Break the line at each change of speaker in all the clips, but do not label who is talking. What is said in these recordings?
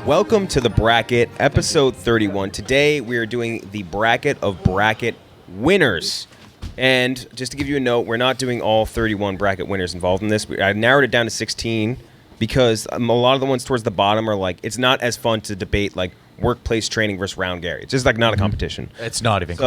Welcome to the bracket, episode 31. Today we are doing the bracket of bracket winners. And just to give you a note, we're not doing all 31 bracket winners involved in this. I narrowed it down to 16 because a lot of the ones towards the bottom are like, it's not as fun to debate like workplace training versus round Gary. It's just like not a competition.
It's not even.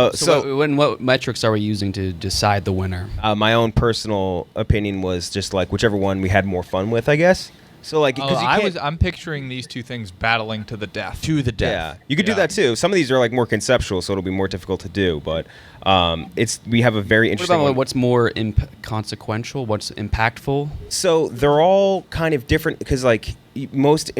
What metrics are we using to decide the winner?
My own personal opinion was just like whichever one we had more fun with, I guess. So like, because
I'm picturing these two things battling to the death.
To the death.
Yeah, you could do that too. Some of these are like more conceptual, so it'll be more difficult to do. But we have a very
What
interesting.
about
one.
what's more consequential? What's impactful?
So they're all kind of different because like least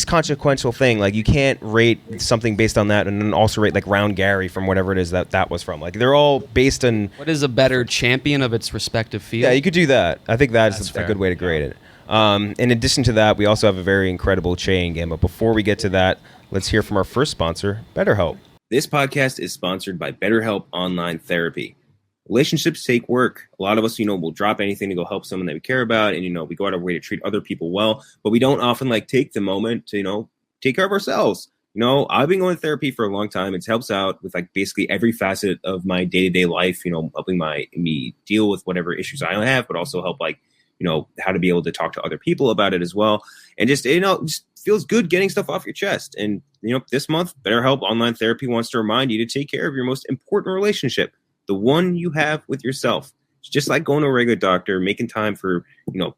consequential thing, like you can't rate something based on that and then also rate like round Gary from whatever it is that was from. Like they're all based on.
What is a better champion of its respective field?
Yeah, you could do that. I think that's a
fair.
good way to grade it. In addition to that, we also have a very incredible chain game. But before we get to that, let's hear from our first sponsor, BetterHelp. This podcast is sponsored by BetterHelp Online Therapy. Relationships take work. A lot of us, will drop anything to go help someone that we care about. And, we go out of our way to treat other people well. But we don't often take the moment to, take care of ourselves. I've been going to therapy for a long time. It helps out with basically every facet of my day-to-day life, helping me deal with whatever issues I have, but also help how to be able to talk to other people about it as well. And just feels good getting stuff off your chest. And, this month, BetterHelp Online Therapy wants to remind you to take care of your most important relationship, the one you have with yourself. It's just like going to a regular doctor, making time for,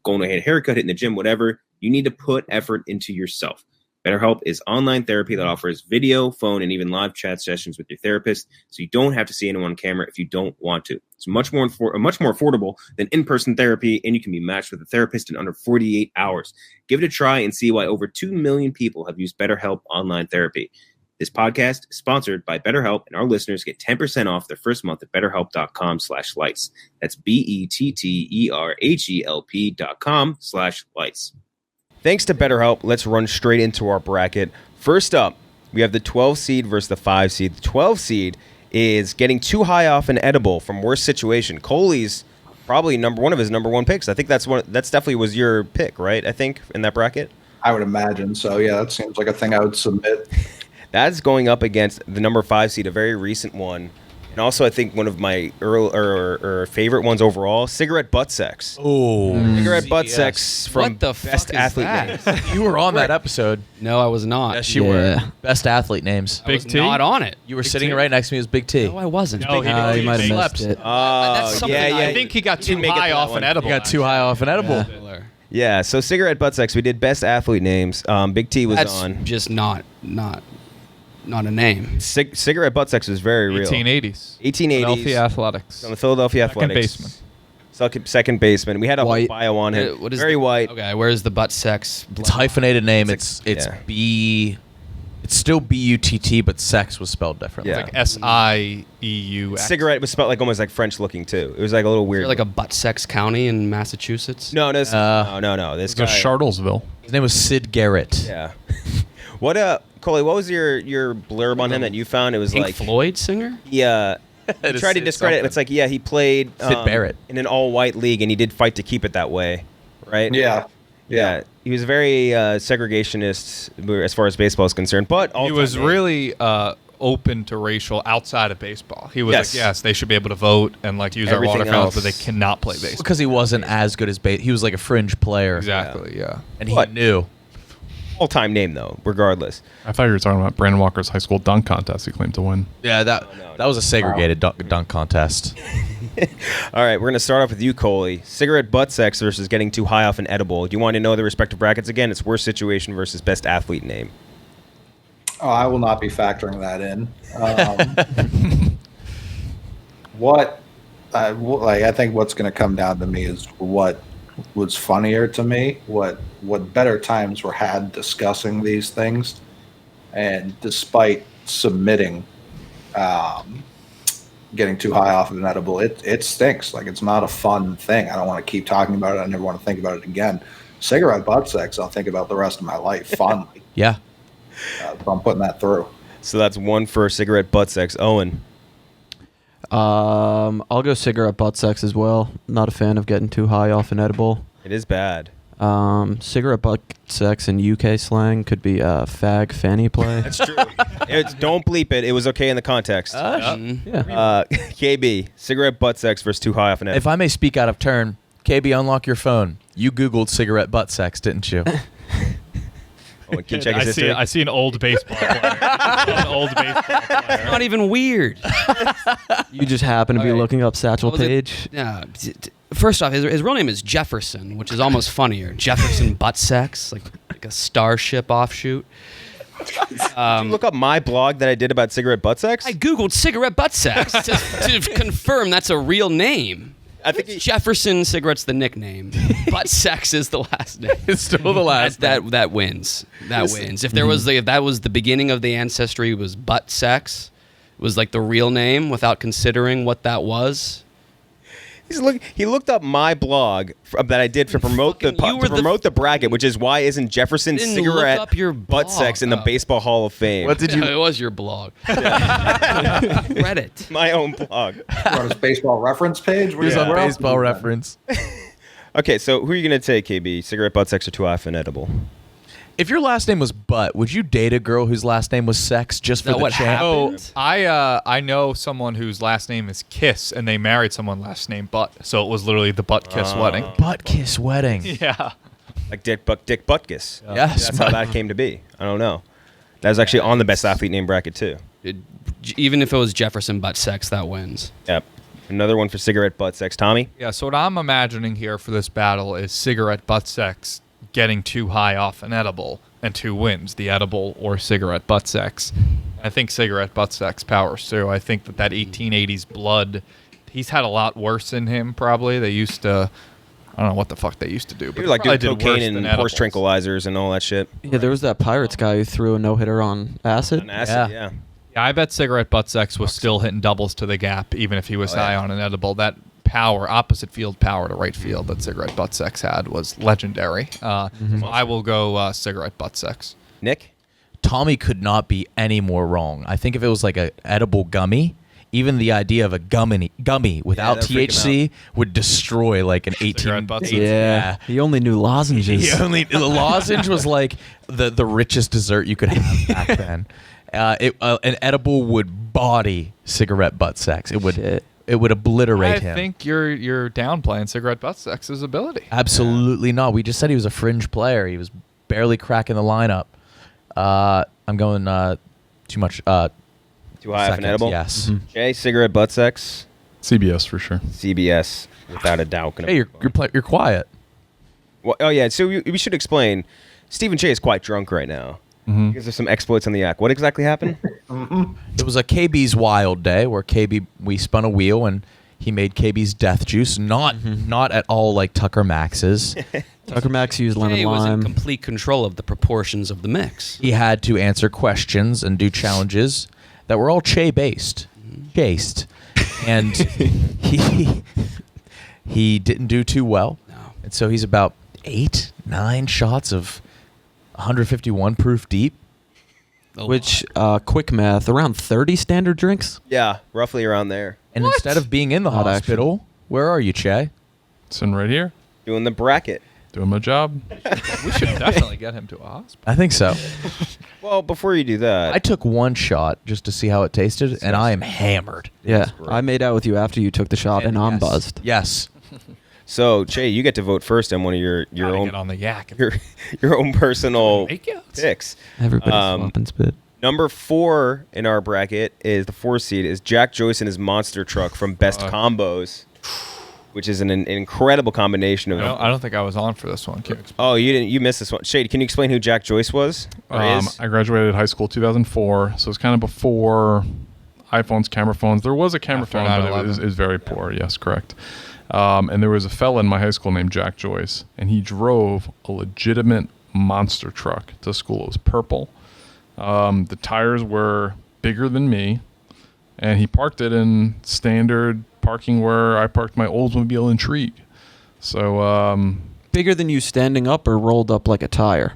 going to get a haircut, hitting the gym, whatever. You need to put effort into yourself. BetterHelp is online therapy that offers video, phone, and even live chat sessions with your therapist, so you don't have to see anyone on camera if you don't want to. It's much more affordable than in-person therapy, and you can be matched with a therapist in under 48 hours. Give it a try and see why over 2 million people have used BetterHelp Online Therapy. This podcast is sponsored by BetterHelp, and our listeners get 10% off their first month at BetterHelp.com/lice. That's BetterHelp.com/lice. Thanks to BetterHelp, let's run straight into our bracket. First up, we have the 12 seed versus the 5 seed. The 12 seed is getting too high off an edible from worst situation. Coley's probably one of his number one picks. I think that's definitely was your pick, right? I think in that bracket.
I would imagine so. Yeah, that seems like a thing I would submit.
That's going up against the number 5 seed, a very recent one. And also, I think one of my favorite ones overall, Cigarette Butt Sex.
Oh,
Cigarette Butt Sex from
What the
Best
fuck is
Athlete
that?
Names.
You were on that episode.
No, I was not.
Yes, you were. Best athlete names.
I was
Big T?
not on it.
You were sitting right next to me as Big T.
No, I wasn't.
No, he didn't.
You might have
slept.
missed it.
Oh,
something
yeah.
I think he got too
didn't make it
high
to that
off
one.
an edible.
You got too high off an edible.
Yeah, so Cigarette Butt Sex, we did Best Athlete Names. Big T was
That's
on.
just not a name.
Cigarette Butt Sex was very real.
1880s.
1880s.
Philadelphia Athletics.
On the Philadelphia
Second
Athletics.
baseman.
Second baseman. We had a whole
White.
bio on him.
What is
very white.
Okay, where's the butt sex?
It's hyphenated name. It's
yeah.
B. It's still B-U-T-T, but sex was spelled differently.
Yeah.
Like SIEU.
Cigarette was spelled almost French looking too. It was a little
Is
weird.
there like a butt sex county in Massachusetts?
no. This
It's
guy.
Charlottesville.
His name was Sid Garrett.
Yeah. Coley, what was your blurb on him that you found? It was
Pink
like
Floyd singer?
Yeah. He tried to discredit it. It's like, yeah, he played
Sid Barrett.
in an all-white league, and he did fight to keep it that way, right?
Yeah.
He was very segregationist as far as baseball is concerned, but
He was really open to racial outside of baseball. He was
Yes.
like, yes, they should be able to vote and use our
Everything
water fountains, but they
else.
cannot play baseball.
Because he wasn't as good as he was like a fringe player.
Exactly, yeah.
And he
What?
knew.
all-time name though, regardless.
I thought you were talking about Brandon Walker's high school dunk contest he claimed to win.
Yeah, that was a segregated dunk contest.
All right, we're gonna start off with you, Coley. Cigarette butt sex versus getting too high off an edible. Do you want to know the respective brackets again? It's worst situation versus best athlete name.
Oh, I will not be factoring that in. I think what's going to come down to me is what was funnier to me, what better times were had discussing these things, and despite submitting, getting too high off of an edible, it stinks. Like, it's not a fun thing. I don't want to keep talking about it. I never want to think about it again. Cigarette butt sex, I'll think about the rest of my life fondly.
Yeah.
So I'm putting that through.
So that's one for cigarette butt sex. Owen.
I'll go cigarette butt sex as well. Not a fan of getting too high off an edible.
It is bad.
Cigarette butt sex in UK slang could be fag fanny play.
That's true. Don't bleep it. It was okay in the context.
Yeah.
KB, cigarette butt sex versus too high off an edible.
If I may speak out of turn, KB, unlock your phone. You Googled cigarette butt sex, didn't you?
Can you check his
I
history?
see an old baseball player. An old baseball player.
Not even weird.
You just happen to be
Okay.
looking up Satchel
What was it?
Paige.
Yeah. First off, his real name is Jefferson, which is almost funnier. Jefferson butt sex, like a Starship offshoot.
Did you look up my blog that I did about cigarette butt sex?
I googled cigarette butt sex to confirm that's a real name.
I think
Jefferson cigarette's the nickname. Butt sex is the last name.
It's still the last.
That wins. That wins. If there was if that was the beginning of the ancestry was butt sex, was like the real name without considering what that was.
He looked up my blog that I did to promote the bracket, which is why isn't Jefferson
Didn't
cigarette
look up your
butt
blog.
sex in the
Oh.
Baseball Hall of Fame?
What did you?
It was your blog. Reddit.
My own blog.
On his baseball reference page.
He was
Where
on
else
Baseball
is that?
Reference.
Okay, so who are you going to take, KB? Cigarette butt sex or too high off an edible?
If your last name was Butt, would you date a girl whose last name was Sex just for
that
the
what
champ?
happened?
I know someone whose last name is Kiss, and they married someone last name Butt, so it was literally the Butt Kiss wedding.
Butt kiss wedding.
Yeah.
Like Dick Butkus.
Yes,
That's how that came to be. I don't know. That was actually on the best athlete name bracket, too.
Even if it was Jefferson butt sex, that wins.
Yep. Another one for cigarette butt sex. Tommy?
Yeah, so what I'm imagining here for this battle is cigarette butt sex getting too high off an edible, and who wins, the edible or cigarette butt sex. I think cigarette butt sex powers through. I think that 1880s blood, he's had a lot worse in him, probably. They used to, I don't know what the fuck they used to do.
He
But
was like
they
doing
probably did worse
cocaine
than
and horse
edibles.
tranquilizers and all that shit.
Yeah, there was that Pirates guy who threw a no-hitter on acid.
On acid,
Yeah.
yeah.
Yeah, I bet cigarette butt sex was still hitting doubles to the gap, even if he was high on an edible. That power, opposite field power to right field that cigarette butt sex had was legendary. So I will go cigarette butt sex.
Nick?
Tommy could not be any more wrong. I think if it was like an edible gummy, even the idea of a gummy without
that'd freak him
THC would destroy like an 18.
Cigarette butt sex.
Yeah, he only knew lozenges.
The lozenge was like the richest dessert you could have back then. An edible would body cigarette butt sex. It would.
Shit.
It would obliterate
I
him.
think you're downplaying cigarette butt sex's ability.
Absolutely not. We just said he was a fringe player. He was barely cracking the lineup. I'm going too much.
Too high off an
Second,
edible?
yes.
Jay, cigarette butt sex?
CBS for sure.
CBS, without a doubt. Gonna
Hey, you're quiet.
Well, oh, yeah, so we should explain. Stephen Jay is quite drunk right now. Because there's some exploits on the yak. What exactly happened?
It was a KB's wild day where we spun a wheel and he made KB's death juice. Not at all like Tucker Max's.
Tucker Max used lemon
Jay was in
lime.
complete control of the proportions of the mix.
He had to answer questions and do challenges that were all Che based, chased, and he didn't do too well.
No.
And so he's about 8-9 shots of 151 proof deep.
Which, quick math, around 30 standard drinks?
Yeah, roughly around there.
And instead of being in the
Not
hospital, where are you, Che?
Sitting right here,
Doing the bracket.
doing my job.
We should definitely get him to a hospital.
I think so.
Well, before you do that,
I took one shot just to see how it tasted, and I am hammered.
Yeah, I made out with you after you took the shot, and I'm
yes.
buzzed.
Yes.
so Jay, you get to vote first on one of your
Gotta
own
get on the yak.
your own personal
Makeouts.
picks.
Everybody's
Um,
swapping spit.
Number 4 in our bracket is the 4 seed is Jack Joyce and his monster truck from Best Combos, which is an incredible combination of.
I don't think I was on for this one. Can you explain?
Oh, you missed this one. Shade, can you explain who Jack Joyce was? Or is?
I graduated high school 2004, so it's kind of before iPhones, camera phones. There was a camera
After
phone, but
9/11.
it was very poor. Yes, correct. And there was a fella in my high school named Jack Joyce, and he drove a legitimate monster truck to school. It was purple. The tires were bigger than me, and he parked it in standard parking where I parked my Oldsmobile Intrigue. So
Bigger than you standing up or rolled up like a tire?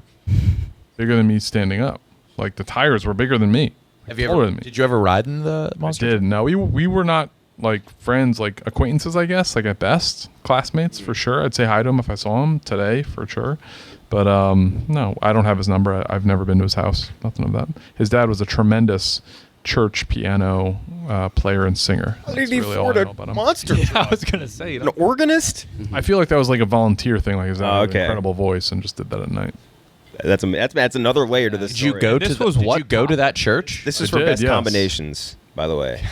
bigger than me standing up. Like the tires were bigger than me.
Have you
Taller
ever?
than me.
Did you ever ride in the
I
monster?
did. No, we were not like friends, like acquaintances, I guess, like at best, classmates for sure. I'd say hi to him if I saw him today for sure. But no, I don't have his number. I've never been to his house. Nothing of that. His dad was a tremendous church piano player and singer.
How
That's
did he
really all
afford
I
a
know about him.
monster
I
truck?
was gonna say
An organist?
I feel like that was like a volunteer thing. Like his dad had an
okay.
incredible voice and just did that at night.
That's another layer to this
Did you
story.
go
This
to
was
did
what,
you go to
Tom?
that church?
This is
I
for
did,
best
yes.
combinations, by the way.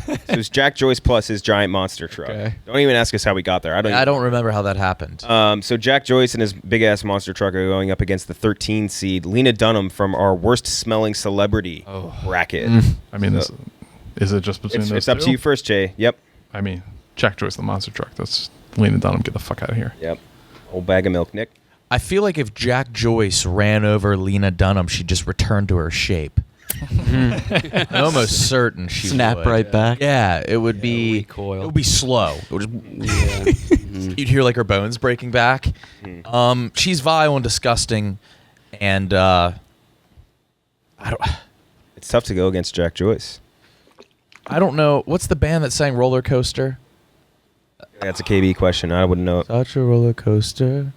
So it's Jack Joyce plus his giant monster truck.
Okay.
Don't even ask us how we got there.
I don't remember how that happened.
So Jack Joyce and his big ass monster truck are going up against the 13 seed Lena Dunham from our worst smelling celebrity bracket.
I mean, is it just between those
It's up
two?
to you first, Jay. Yep.
I mean, Jack Joyce, the monster truck. That's Lena Dunham. Get the fuck out of here.
Yep. Old bag of milk, Nick.
I feel like if Jack Joyce ran over Lena Dunham, she'd just return to her shape. I'm almost certain she
Snap
would.
right back.
Yeah, it would be.
recoil.
It would be slow. It would just, you'd hear like her bones breaking back. She's vile and disgusting, and I don't.
It's tough to go against Jack Joyce.
I don't know what's the band that sang Roller Coaster.
That's a KB question. I wouldn't know.
Such a roller coaster.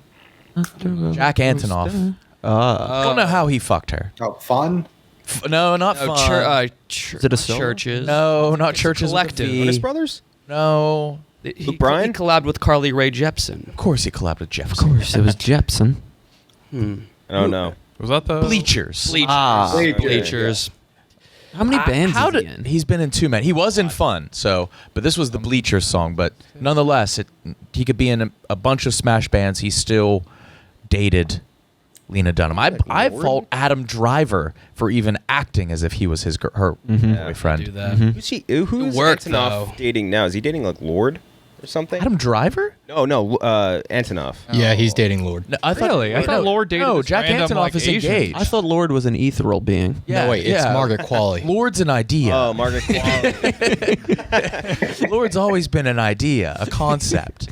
Jack Antonoff. I don't know how he fucked her.
Oh, fun.
No, not fun.
Is it a solo?
churches?
No, not
It's
churches. with a
collective.
V.
Jonas Brothers?
No.
He
Bryan?
collabed with Carly Rae Jepsen.
Of course he collabed with Jeff.
Of course, it was Jepsen.
I don't know.
Was that the
Bleachers.
Bleachers.
How many bands
How
is he
did
in?
he's been in too many? He was in Fun, but this was the Bleachers song. But nonetheless, he could be in a bunch of Smash bands. He still dated Lena Dunham. I fault Adam Driver for even acting as if he was her boyfriend.
Do that.
Who's who's
work,
Antonoff
though.
dating now? Is he dating like Lord or something?
Adam Driver?
No, Antonoff.
Yeah, he's dating Lord.
No, I thought,
Really? I thought Lord dated
No,
this
Jack
random,
Antonoff
like,
is
Asian.
engaged.
I thought Lord was an ethereal being.
Yeah,
No, wait, it's
yeah.
Margaret Qualley.
Lord's an idea.
Oh, Margaret Qualley.
Lord's always been an idea, a concept.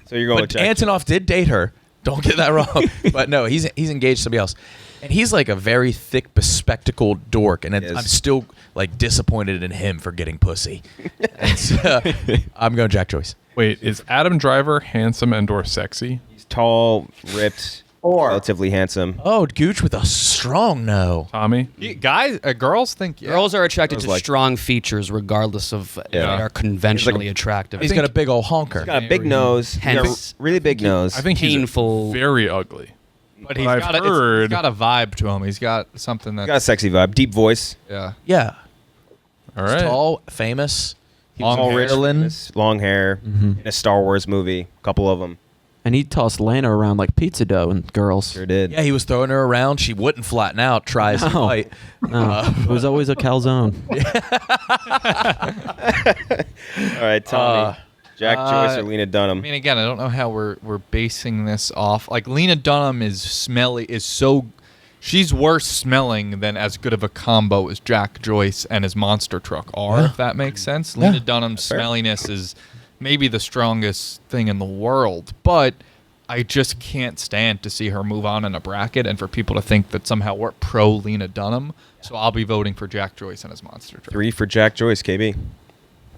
So you're going
But
with Jack.
Antonoff did date her. Don't get that wrong. But no, he's engaged to somebody else, and he's like a very thick, bespectacled dork. And
Yes.
I'm still like disappointed in him for getting pussy. And so, I'm going Jack Joyce.
Wait, is Adam Driver handsome and/or sexy?
He's tall, ripped,
Or
relatively handsome.
Oh, Gooch with a strong no.
Tommy?
Girls think
Girls are attracted
was
to
like-
strong features, regardless of if they
Yeah.
are conventionally
He's
attractive.
He's got a big old honker.
He's got a big nose. He's got a
Hence-
really big nose.
I think
Painful.
he's very ugly.
but he's
I've
got,
heard-
he's got a vibe to him. He's got something
He's
that.
got a sexy vibe, deep voice.
Yeah.
Yeah,
All
he's
right.
tall, famous. He was
Long
all
hair.
rich. Villain.
Long hair. In a Star Wars movie. A couple of them.
And he tossed Lana around like pizza dough and girls.
Sure did.
Yeah, he was throwing her around. She wouldn't flatten out. Try as he
No.
might.
No, it was always a calzone.
All right, Tommy. Jack Joyce or Lena Dunham?
I mean, again, I don't know how we're basing this off. Like Lena Dunham is smelly. She's worse smelling than as good of a combo as Jack Joyce and his monster truck are.
Yeah.
If that makes sense. Lena Dunham's
fair.
smelliness is maybe the strongest thing in the world, but I just can't stand to see her move on in a bracket and for people to think that somehow we're pro Lena Dunham. So I'll be voting for Jack Joyce and his monster truck.
3 for Jack Joyce, KB.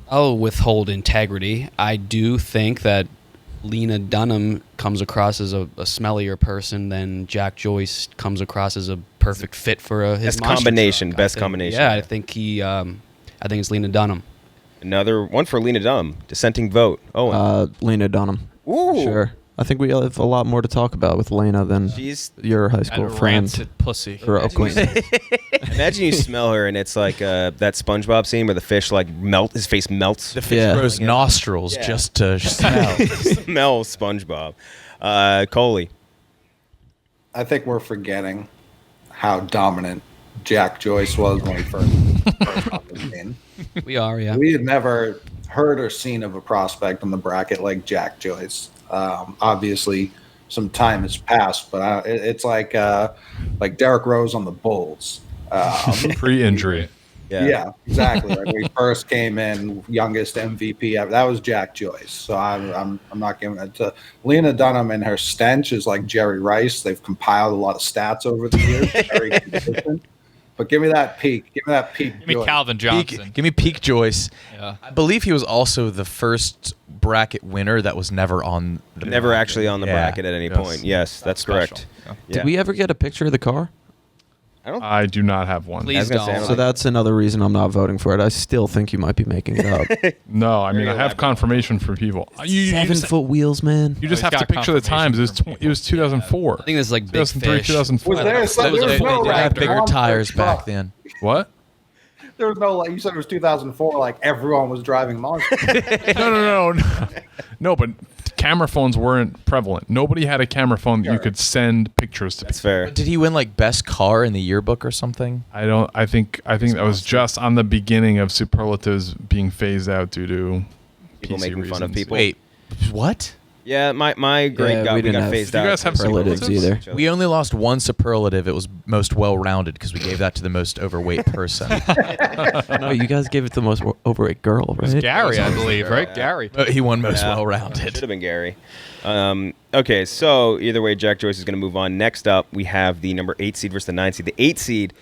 I'll withhold integrity. I do think that Lena Dunham comes across as a smellier person than Jack Joyce comes across as a perfect fit for his
Best
monster
combination,
truck.
best
I think-
combination.
Yeah, I think it's Lena Dunham.
Another one for Lena Dunham. Dissenting vote. Oh,
Lena Dunham.
Ooh.
Sure. I think we have a lot more to talk about with Lena than
she's.
your high school
And
friend
rancid pussy.
or acquaintance.
Imagine you smell her and it's like that SpongeBob scene where the fish like his face melts.
The fish
Yeah.
grows nostrils
Yeah.
just to smell.
Smell SpongeBob. Coley.
I think we're forgetting how dominant Jack Joyce was when he first popped in.
We are, yeah.
We had never heard or seen of a prospect on the bracket like Jack Joyce. Obviously, some time has passed, but it's like Derrick Rose on the Bulls.
Pre-injury.
Yeah, exactly. Like when he first came in, youngest MVP ever. That was Jack Joyce. So I'm not giving it to Lena Dunham, and her stench is like Jerry Rice. They've compiled a lot of stats over the years. Very consistent. But give me that peak. Give me that peak.
Give me
Joyce.
Calvin Johnson.
Give me Peak Joyce.
Yeah.
I believe he was also the first bracket winner that was never on the
Never
bracket.
actually on the
Yeah.
bracket at any
Yes.
point. Yes, that's
Special.
correct.
Yeah.
Yeah.
Did we ever get a picture of the car?
I do not have one.
Please
gonna say, I
don't.
don't
So that's another reason I'm not voting for it. I still think you might be making it up.
No, I mean I have
elaborate.
confirmation from people. You
7-foot wheels, man.
You just
Oh, he's
have to
got
picture the times.
confirmation
It was 2004.
I think this is like Big
2003,
Fish.
2004.
Was there some-
Those
there
are-
was no
they
like
had bigger
monster
tires back
truck.
then.
What?
There was no like you said it was 2004. Like everyone was driving monsters.
No. No, but camera phones weren't prevalent. Nobody had a camera phone that you could send pictures to.
That's fair.
Did he win like best car in the yearbook or something?
I think that was just on the beginning of superlatives being phased out due to
People
PC
making fun of
reasons.
people.
Wait, what?
Yeah, my grade
Yeah,
got
we
we
didn't
got
have-
phased
Do you
out.
guys have
Superlatives
superlatives
either.
We only lost one superlative. It was most well-rounded because we gave that to the most overweight person.
No, you guys gave it to the most overweight girl,
It was
right?
Gary, I believe, right?
Yeah.
Gary.
He won most
Yeah. Should
well-rounded.
have been Gary. Okay, so either way, Jack Joyce is going to move on. Next up, we have the number 8 seed versus the 9 seed. The 8 seed,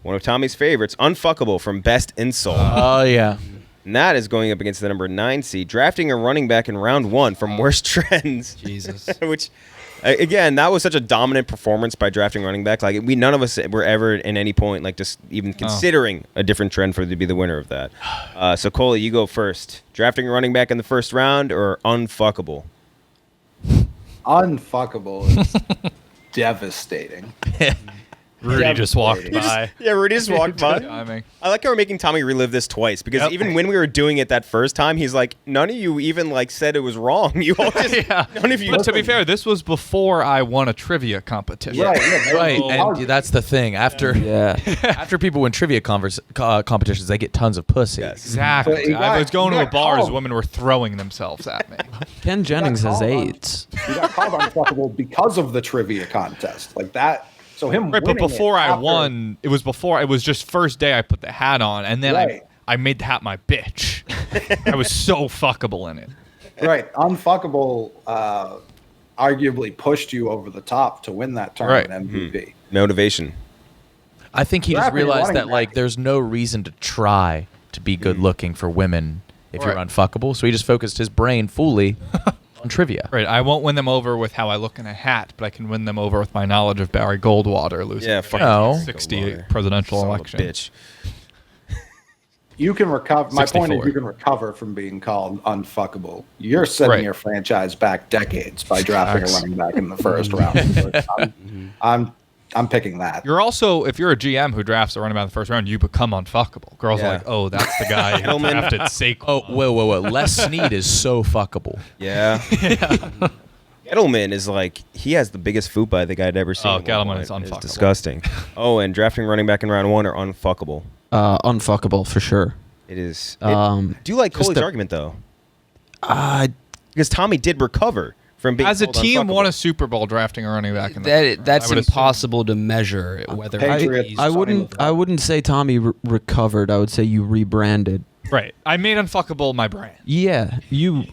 one of Tommy's favorites, Unfuckable from Best Insult.
Oh yeah.
And that is going up against the number 9 seed, drafting a running back in round 1 from Worst Trends.
Jesus.
Which, again, that was such a dominant performance by drafting running back. Like, none of us were ever in any point, like, just even considering a different trend for to be the winner of that. So, Coley, you go first. Drafting a running back in the first round or Unfuckable?
Unfuckable is devastating.
Rudy just walked
Devastating.
by.
Yeah, Rudy just walked by.
Timing.
I like how we're making Tommy relive this twice because
Yep.
even when we were doing it that first time, he's like, none of you even like said it was wrong. You all just
Yeah.
none of you.
But to be fair, this was before I won a trivia competition.
Right, yeah,
Right,
Oh,
and that's the thing. After
Yeah.
after people win trivia competitions, they get tons of pussy.
Yes.
Exactly.
But you
I was
got-
going
you
to a
got
bar as
called.
women were throwing themselves at me.
Ken Jennings has
called on-
AIDS.
He got called unfuckable because of the trivia contest. Like that. So him
Right, but
winning
before
it
I
after-
won, it was just first day I put the hat on, and then
Right.
I made the hat my bitch. I was so fuckable in it.
Right, unfuckable arguably pushed you over the top to win that tournament
Right.
MVP.
Motivation.
I think he just
Drafting a
realized
running
that like
back.
there's no reason to try to be good looking for women if you're
Right.
unfuckable. So he just focused his brain fully on trivia.
Right, I won't win them over with how I look in a hat, but I can win them over with my knowledge of Barry Goldwater losing
Yeah,
the
fuck
No.
1968 presidential
Son of a
election.
bitch.
You can recover. My point is,
64.
you can recover from being called unfuckable. You're setting
Right.
your franchise back decades by drafting
Facts.
a running back in the first round. So I'm picking that.
You're also, if you're a GM who drafts a running back in the first round, you become unfuckable. Girls
Yeah.
are like, oh, that's the guy who
Edelman.
drafted Saquon.
Oh, whoa. Les Snead is so fuckable.
Yeah. Gettleman is like he has the biggest fupa I think I'd ever seen.
Oh,
at one
Gettleman
point.
is unfuckable.
It's disgusting. Oh, and drafting running back in round 1 are unfuckable.
Unfuckable for sure.
It is.
Um,
I do like
just
Coley's
the-
argument though,
Uh,
because Tommy did recover from being
As a
called
team,
unfuckable.
won a Super Bowl drafting a running back in the first round.
That's
I would assume.
impossible to measure whether
Patriots-
he's
I wouldn't. I wouldn't say Tommy recovered. I would say you rebranded.
Right. I made unfuckable my brand.
Yeah, you.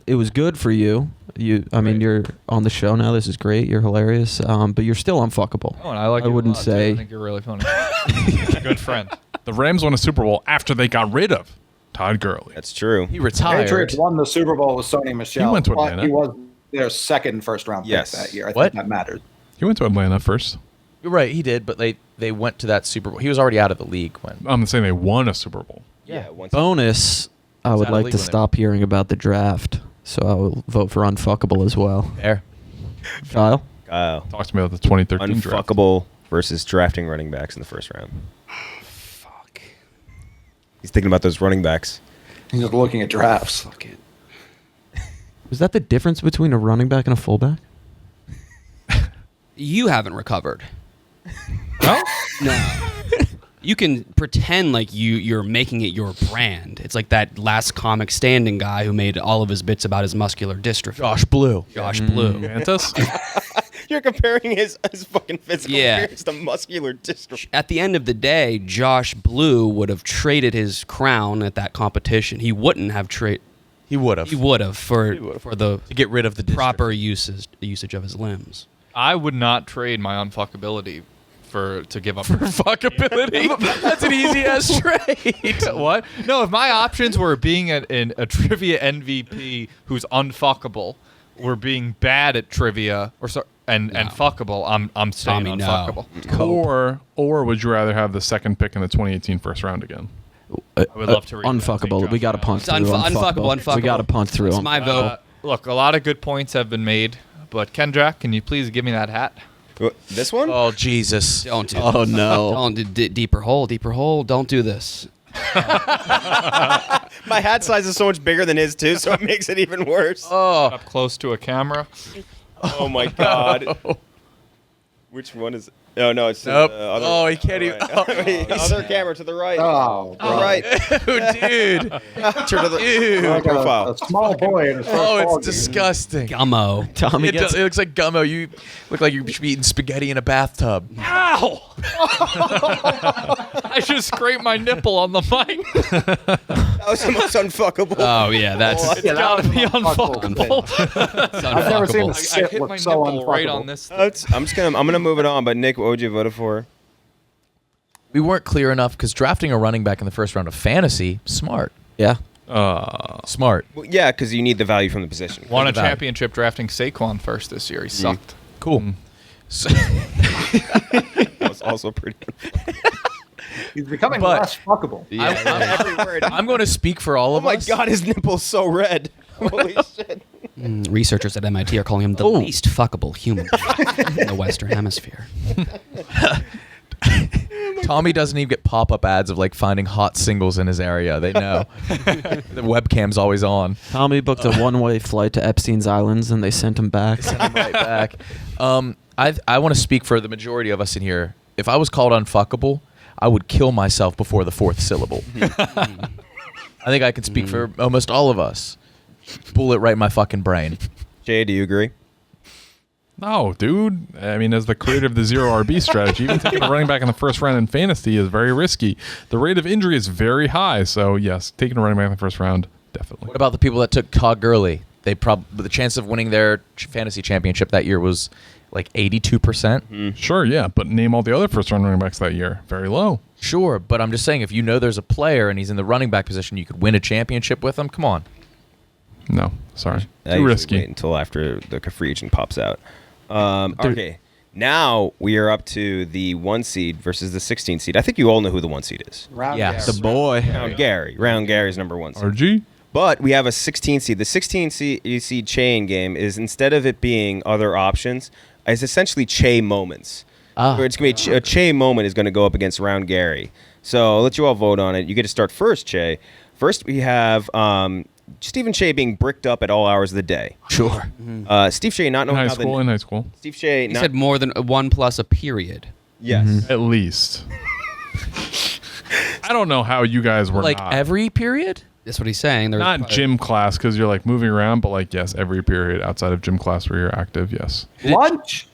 It was good for you. I mean,
Right.
you're on the show now. This is great. You're hilarious. But you're still unfuckable.
Oh, and I like
I
you a
wouldn't
lot, too.
say-
I think you're really funny. You're a good friend.
The Rams won a Super Bowl after they got rid of Todd Gurley.
That's true.
He retired.
Patriots won the Super Bowl with Sony Michel.
He went to
but
Atlanta.
He was their second first round pick
Yes.
that year. I
What?
think that matters.
He went to Atlanta first.
You're right, he did, but they went to that Super Bowl. He was already out of the league when.
I'm saying they won a Super Bowl.
Yeah. Once
Bonus. I
He's
would
out of
like
league
to
when they-
stop hearing about the draft, so I will vote for unfuckable as well.
There.
Kyle.
Kyle.
Talk to me about the 2013 draft.
Unfuckable versus drafting running backs in the first round.
fuck.
He's thinking about those running backs.
He's just looking at drafts.
Fuck it.
Was that the difference between a running back and a fullback?
You haven't recovered.
No?
No. You can pretend like you're making it your brand. It's like that last comic standing guy who made all of his bits about his muscular dystrophy.
Josh Blue.
Josh Blue.
Mantis?
You're comparing his fucking physical
Yeah.
appearance to muscular dystrophy.
At the end of the day, Josh Blue would have traded his crown at that competition. He wouldn't have traded.
He would have.
He would have for the
To get rid of the
proper usage of his limbs.
I would not trade my unfuckability to give up
For fuckability. That's an easy ass trade.
What? No, if my options were being a trivia MVP who's unfuckable, or being bad at trivia, and fuckable, I'm staying
Tommy, no.
unfuckable.
Or would you rather have the second pick in the 2018 first round again?
I would love to read that.
Unfuckable.
Take
We got to
Josh
punt
It's
through.
unfuckable.
We got to punt through.
It's
him.
my vote.
Look, a lot of good points have been made, but Kendra, can you please give me that hat?
This one?
Oh, Jesus.
Don't do
Oh,
this.
no.
Don't do deeper hole. Don't do this.
My hat size is so much bigger than his too, so it makes it even worse.
Up close to a camera.
Oh my god. Which one is it? Oh no, it's
Nope.
the other.
Oh, he can't even.
right. Wait, other camera to the right.
Oh,
To the right.
Dude.
Turn to the
Dude.
like
profile.
a small boy in a
Oh, it's disgusting.
Gummo.
Tommy
It
gets
looks like Gummo. You look like you should be eating spaghetti in a bathtub.
Ow! I just scraped my nipple on the mic.
That was the most unfuckable.
Oh yeah, that's
Oh,
It's gotta be unfuckable.
I've never seen a
unfuckable.
I
sit
hit
look
my
so
nipple right
unfuckable.
on this.
I'm gonna move it on. But Nick, what would you vote for?
We weren't clear enough because drafting a running back in the first round of fantasy, smart.
yeah.
Smart.
Well, yeah, because you need the value from the position.
Won a
Think about it.
championship drafting Saquon first this year. He sucked.
Cool. So,
That was also pretty.
He's becoming
But-
less fuckable.
Every word.
I'm going to speak for all
Oh
of
my
us.
god, his nipple's so red. Holy shit.
Researchers at MIT are calling him the least fuckable human in the Western Hemisphere.
Tommy doesn't even get pop-up ads of like finding hot singles in his area. They know. The webcam's always on.
Tommy booked a one-way flight to Epstein's Islands, and they sent him back.
Send him right back. I want to speak for the majority of us in here. If I was called unfuckable, I would kill myself before the fourth syllable. I think I can speak for almost all of us. Bullet right in my fucking brain.
Jay, do you agree?
No, dude. I mean, as the creator of the zero RB strategy, even taking a running back in the first round in fantasy is very risky. The rate of injury is very high. So, yes, taking a running back in the first round, definitely.
What about the people that took Todd Gurley? They the chance of winning their fantasy championship that year was like 82%.
Sure, yeah, but name all the other first round running backs that year. Very low.
Sure, but I'm just saying if you know there's a player and he's in the running back position, you could win a championship with him. Come on.
No, sorry.
I
Too
usually
risky.
Wait until after the free agent pops out. Okay, now we are up to the 1 seed versus the 16 seed. I think you all know who the 1 seed is.
Yes.
The boy.
Round Gary's number 1 seed.
RG?
But we have a 16 seed. The 16 seed chain game is, instead of it being other options, is essentially Che moments. Where it's going to be a Che moment is going to go up against Round Gary. So I'll let you all vote on it. You get to start first, Che. First, we have Stephen Che being bricked up at all hours of the day.
Sure.
Steve Che not
In
knowing
high
how
school, in high school.
Steve Che
He
not
said more than 1 plus a period.
yes.
At least. I don't know how you guys were
Like
not.
every period?
That's what he's saying. There's
Not gym class because you're like moving around, but like, yes, every period outside of gym class where you're active, yes.
Lunch?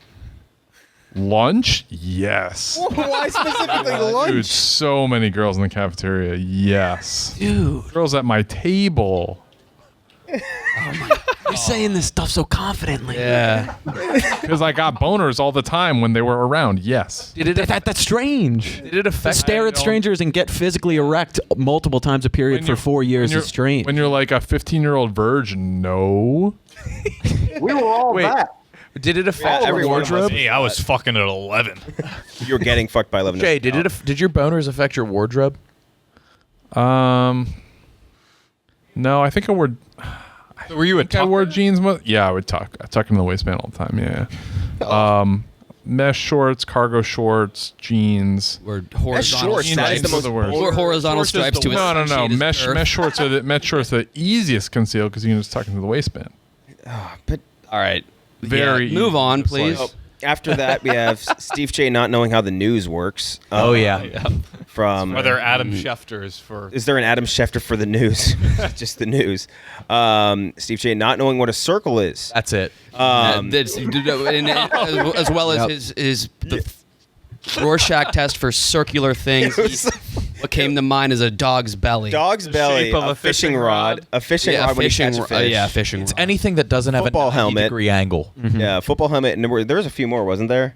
Lunch? Yes.
Why specifically lunch?
Dude, so many girls in the cafeteria. Yes.
Dude,
Girls at my table.
you're saying this stuff so confidently.
Yeah.
Because I got boners all the time when they were around. Yes.
That's strange.
Did it
To
affect
stare at
don't-
strangers and get physically erect multiple times a period
When
for
you're-
4 years
when
is strange.
When you're like a 15-year-old virgin, no.
We were all
Wait.
that.
Did it affect
Yeah,
your
every one of us
wardrobe?
Hey, I was fucking at 11.
You're getting fucked by 11.
Jay, did did your boners affect your wardrobe?
No, I think I wore.
Were you a
I wore jeans. Yeah, I would tuck. I tuck in the waistband all the time. Yeah. Mesh shorts, cargo shorts, jeans.
Or horizontal
shorts, that is the
stripes.
most
Or horizontal
Shorts is
stripes
the
to
No.
associate his
Mesh
girth.
shorts are the easiest conceal because you can just tuck into the waistband.
But
All right.
Very
Move
easy
on,
to
please.
slice.
after that, we have Steve Che not knowing how the news works.
Oh, yeah.
From
Whether Adam Schefter is for.
is there an Adam Schefter for the news? Just the news. Steve Che not knowing what a circle is.
That's it.
As well as the Rorschach test for circular things. What came to mind is a dog's belly.
Dog's belly,
shape of
a fishing rod, a fishing rod when you catch a fish.
yeah, fishing rod.
Anything that doesn't have
Football
a 90
helmet.
degree angle.
Yeah, football helmet. And there was a few more, wasn't there?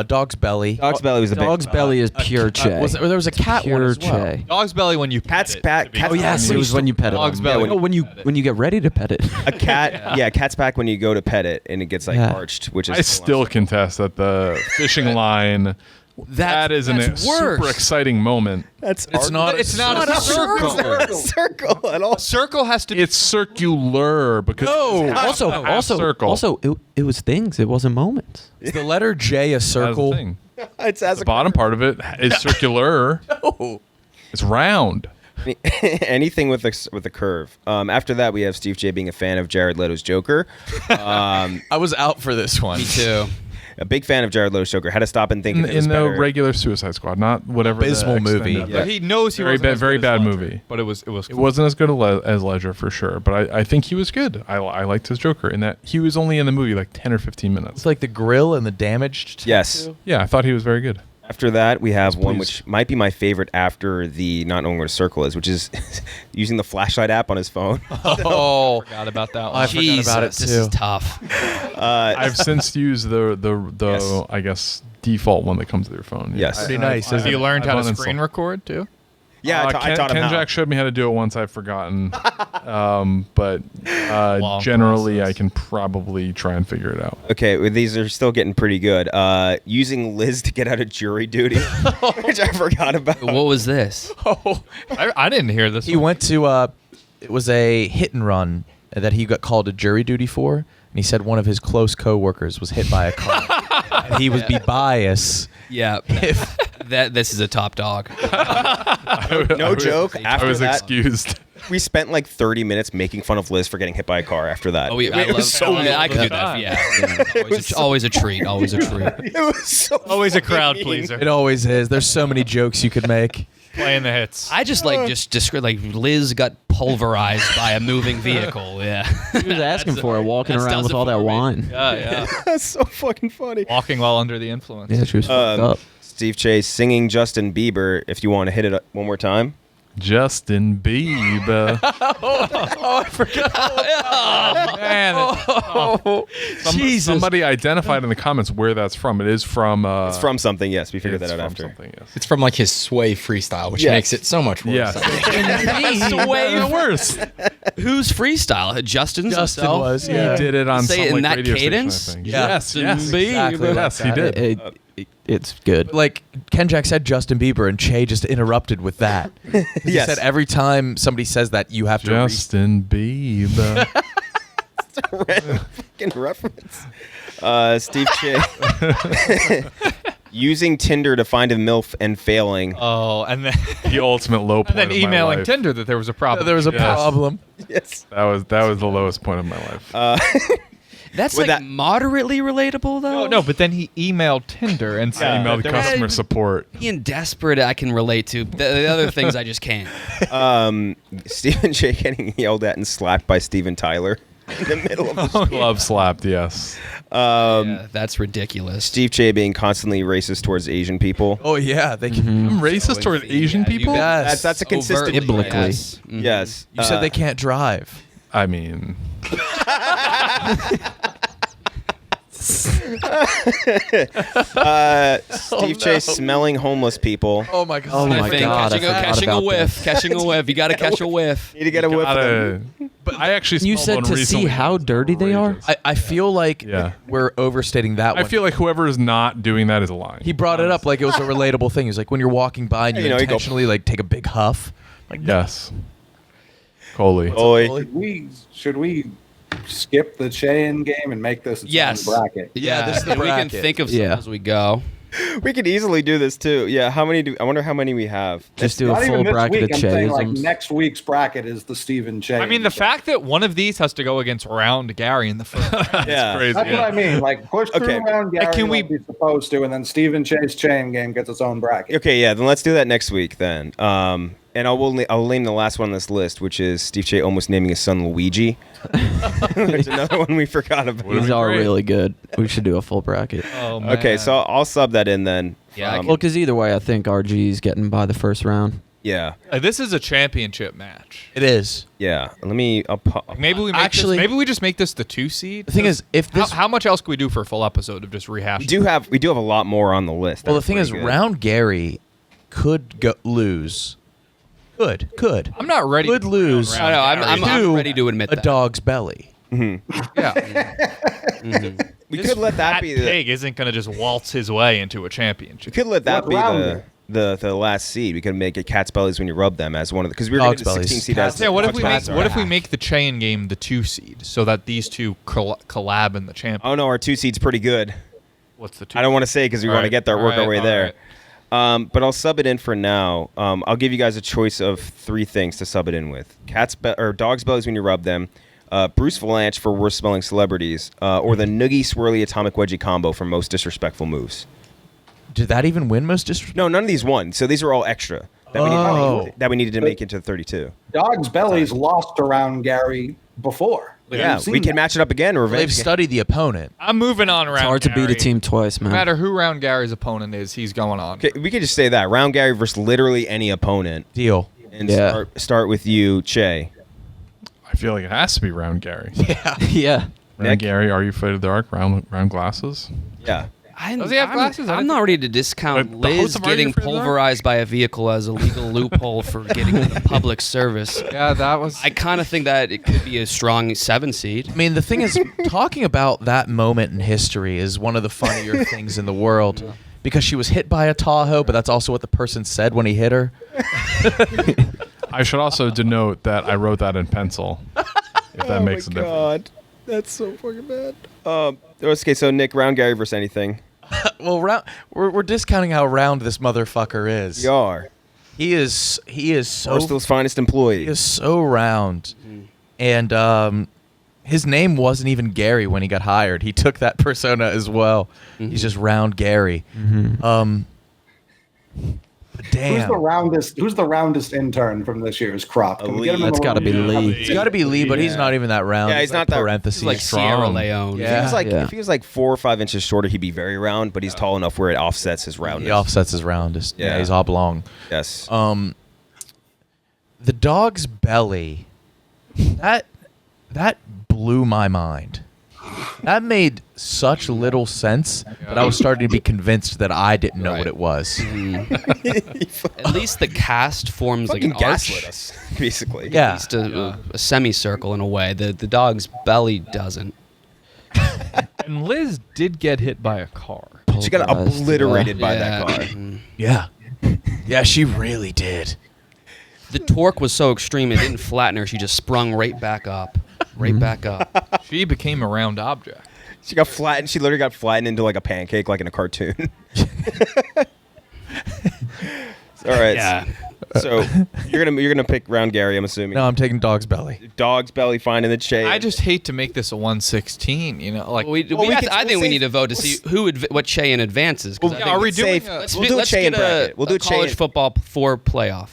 Dog's Belly.
Dog's Belly was the big.
Dog's belly is pure Che.
There was a cat one
Pure
as well.
Che.
Dog's belly when you
Cat's
pet
back.
it, to be
Cat's
Oh yes, it was when you pet it.
Dog's belly.
No, when you get ready to pet it.
A cat, cat's back when you go to pet it and it gets like
Yeah.
arched, which is
I still contest that the fishing line. That is a
that's
super
worse.
exciting moment.
That's
It's not.
It's not a circle.
circle at all.
A circle has to be.
It's circular because
Also, it was things. It wasn't moments.
Is the letter J a
that's the
circle?
thing.
It's as
The bottom part of it is circular. It's round.
anything with a curve. After that, we have Steve J being a fan of Jared Leto's Joker.
I was out for this one.
Me too.
A big fan of Jared Leto's Joker. Had to stop and think if it was
In the
better.
regular Suicide Squad, not whatever. the
Abysmal movie.
extended-
But he knows he
Very
wasn't
bad-
as
very
good as
bad
Ledger,
movie.
But it was.
It wasn't as good as Ledger for sure, but I think he was good. I liked his Joker in that he was only in the movie like 10 or 15 minutes.
It's like the grill and the damaged.
Yes.
tattoo.
Yeah, I thought he was very good.
After that, we have one
please.
which might be my favorite after the not knowing where to circle is, which is using the flashlight app on his phone.
Oh,
Forgot about that one.
I forgot about it
Jesus, This is
too.
tough.
I've since used the
Yes.
I guess default one that comes with your phone.
Yes.
Pretty nice,
I've-
isn't
Have you learned how to
I've
screen
uninstalled-
record too?
Yeah, I taught him
Ken
how.
Jack showed me how to do it once. I've forgotten, but
Long
generally
process.
I can probably try and figure it out.
Okay, well, these are still getting pretty good. Using Liz to get out of jury duty, which I forgot about.
What was this?
Oh,
I didn't hear this.
he
one.
went to. It was a hit and run that he got called to jury duty for, and he said one of his close coworkers was hit by a car. And he would be biased.
Yeah.
If
This is a top dog.
No joke.
I
After
was
that,
excused.
we spent like 30 minutes making fun of Liz for getting hit by a car. After that,
Oh, I
it
love,
was so.
I could do that. Yeah. Always a treat. Always a treat.
It was so.
Always a crowd
mean.
pleaser.
it always is. There's so many jokes you could make.
Playing the hits.
I just describe like Liz got pulverized by a moving vehicle. Yeah.
He was asking for it, walking
that
around
does
with
it
all that
for me.
wine.
Yeah.
That's so fucking funny.
Walking while under the influence.
Yeah, she was fucked up.
Steve Chase singing Justin Bieber. If you want to hit it one more time.
Justin Bieber.
Man,
Somebody identified in the comments where that's from. It is from.
It's from something. Yes, we figured that
it's
out
from
after.
something, yes.
It's from like his Sway freestyle, which
Yes.
makes it so much worse.
Yes.
That's way
worse.
Who's freestyle? Justin's
Justin
himself?
was.
He
Yeah.
did it on
Say
some
it in
like,
that
radio
cadence?
station, I think.
Yeah.
Yes, yes,
Exactly like
yes, he
that.
did.
It's good.
Like Ken Jack said Justin Bieber, and Che just interrupted with that. He
Yes.
said every time somebody says that, you have to.
Justin Bieber.
Fucking reference. Steve Chase using Tinder to find a MILF and failing.
oh, and then
The ultimate low point
and then
of my
emailing
life.
Tinder that there was a problem.
There was a
Yes.
problem.
Yes.
That was the lowest point of my life.
That's
With
like
that-
moderately relatable though.
No, but then he emailed Tinder and
I
said
emailed
that there was-
customer support.
Being desperate, I can relate to. The other things, I just can't.
Stephen J getting yelled at and slapped by Steven Tyler in the middle of the street.
Glove slapped, yes.
Yeah, that's ridiculous.
Steve J being constantly racist towards Asian people.
Oh yeah, they can.
I'm racist towards Asian people?
Yes.
That's a consistent
Overtly,
Biblically.
yes. Mhm.
Yes.
You said they can't drive.
I mean,
Steve J smelling homeless people.
Oh my god.
Oh my
Sniffing,
God, I
catching,
forgot
catching a
about
whiff,
this.
catching a whiff. You got to catch a whiff.
Need to get a whiff of them.
but I actually
You
smelled
said
one
to see
recently.
how dirty they are?
I feel like
Yeah.
we're overstating that one.
I feel like whoever is not doing that is lying.
he brought it up like it was a relatable thing. He's like when you're walking by and you,
You know, you go-
intentionally like take a big huff. Like
Yes. Coley.
Oi.
Should we skip the Che-in game and make this its
Yes.
own bracket?
Yeah, this is the
and we can
bracket.
think of some
Yeah.
as we go.
We could easily do this too. Yeah. How many I wonder how many we have.
Just do a
Not
full
even this
bracket
week.
of
I'm saying like
Che-isms.
next week's bracket is the Stephen Che.
I mean, the fact that one of these has to go against Round Gary in the first.
Yeah.
Crazy.
That's what I mean. Like push through
Okay.
around Gary
Can we-
like he's supposed to, and then Stephen Che's Che-in game gets its own bracket.
Okay, yeah, then let's do that next week then. And I'll name the last one on this list, which is Steve Che almost naming his son Luigi. There's another one we forgot about.
These are really good. We should do a full bracket.
Oh, man.
Okay, so I'll sub that in then.
Yeah, I
Well, because either way, I think RG's getting by the first round.
Yeah.
This is a championship match.
It is.
Yeah. Let me.
Maybe we make
Actually-
maybe we just make this the 2 seed.
The thing is, if this
How much else can we do for a full episode of just rehashing?
We do have a lot more on the list.
well,
that
the thing
are
is,
pretty good.
Round Gary could lose. Could.
I'm not ready.
Could
to
lose.
I know, I'm
to
ready to admit
a
that.
dog's belly.
Yeah.
We could let that
That
be the.
pig isn't going to just waltz his way into a championship.
We could let that
What
be
round?
the last seed. We could make it cat's bellies when you rub them as one of the because we were going
Dog's
to 16
bellies.
seed as
Yeah, what if we
Dog's
make
bellies.
the chain game the 2 seed so that these two collab in the champion?
Oh no, our 2 seed's pretty good.
What's the 2?
I don't want to say because we want to get there, work our way there. But I'll sub it in for now. I'll give you guys a choice of 3 things to sub it in with: or dog's bellies when you rub them, Bruce Valanche for worst smelling celebrities, or the Noogie Swirly Atomic Wedgie combo for most disrespectful moves.
Did that even win most disrespectful?
No, none of these won. So these are all extra that we needed to make into 32.
Dog's Belly's lost to Round Gary before.
Yeah,
We've seen
we can
that.
match it up again.
Well,
Revenge.
they've studied the opponent.
I'm moving on around.
It's hard to beat a
Gary.
team twice,
No
man.
matter who Round Gary's opponent is, he's going on.
Okay, we could just say that Round Gary versus literally any opponent,
Deal.
and
Yeah.
start with you, Che.
I feel like it has to be Round Gary.
Yeah.
Round
Nick?
Gary, Are You Afraid of the Dark? Round glasses.
Yeah.
I'm,
Does he have
I'm-
glasses? I
I'm
didn't
not
think-
ready to discount
The host
Liz
of Are You
getting
Afraid of the Dark?
pulverized by a vehicle as a legal loophole for getting into public service.
Yeah, that was.
I kind of think that it could be a strong 7 seed.
I mean, the thing is, talking about that moment in history is one of the funnier things in the world because she was hit by a Tahoe, but that's also what the person said when he hit her.
I should also denote that I wrote that in pencil. If that makes a difference.
God, that's so fucking bad. Okay, so Nick, Round Gary versus anything.
Well, we're discounting how round this motherfucker is.
We are.
He is so
Barstool's finest employee.
he is so round, and his name wasn't even Gary when he got hired. He took that persona as well. He's just Round Gary. Damn.
Who's the roundest intern from this year's crop? Can we get him in
That's
the
got to be
room?
Lee.
It's got to be Lee, but he's not even that round.
Yeah, he's not that-
parentheses.
He's like
strong.
Sierra Leone.
Yeah.
If he was like 4 or 5 inches shorter, he'd be very round. But he's tall enough where it offsets his roundness.
He offsets his roundest. Yeah,
Yeah.
he's oblong.
Yes.
The dog's belly, that blew my mind. That made such little sense that I was starting to be convinced that I didn't know
Right.
what it was.
At least the cast forms like
Fucking
an arch.
gaslit us, basically.
At
Yeah.
least a semicircle in a way. The dog's belly doesn't.
And Liz did get hit by a car.
She got
Pulverized,
obliterated by
Yeah.
that car.
Yeah. Yeah, she really did.
The torque was so extreme it didn't flatten her. She just sprung right back up. Right back up.
She became a round object.
She got flattened. She literally got flattened into like a pancake, like in a cartoon. All right.
Yeah.
So you're gonna pick Round Gary, I'm assuming.
No, I'm taking dog's belly.
Dog's belly fine in the shade.
I just hate to make this a 116. You know, like
We
we
have
could-
to, I think
we'll
we
say-
need to vote to see what Cheyenne advances. 'cause I
Well,
think
are we
it's
doing
safe.
a-
let's
We'll
do,
do a
let's
Cheyenne
get
bracket. We'll do a
college
Cheyenne.
football 4 playoff.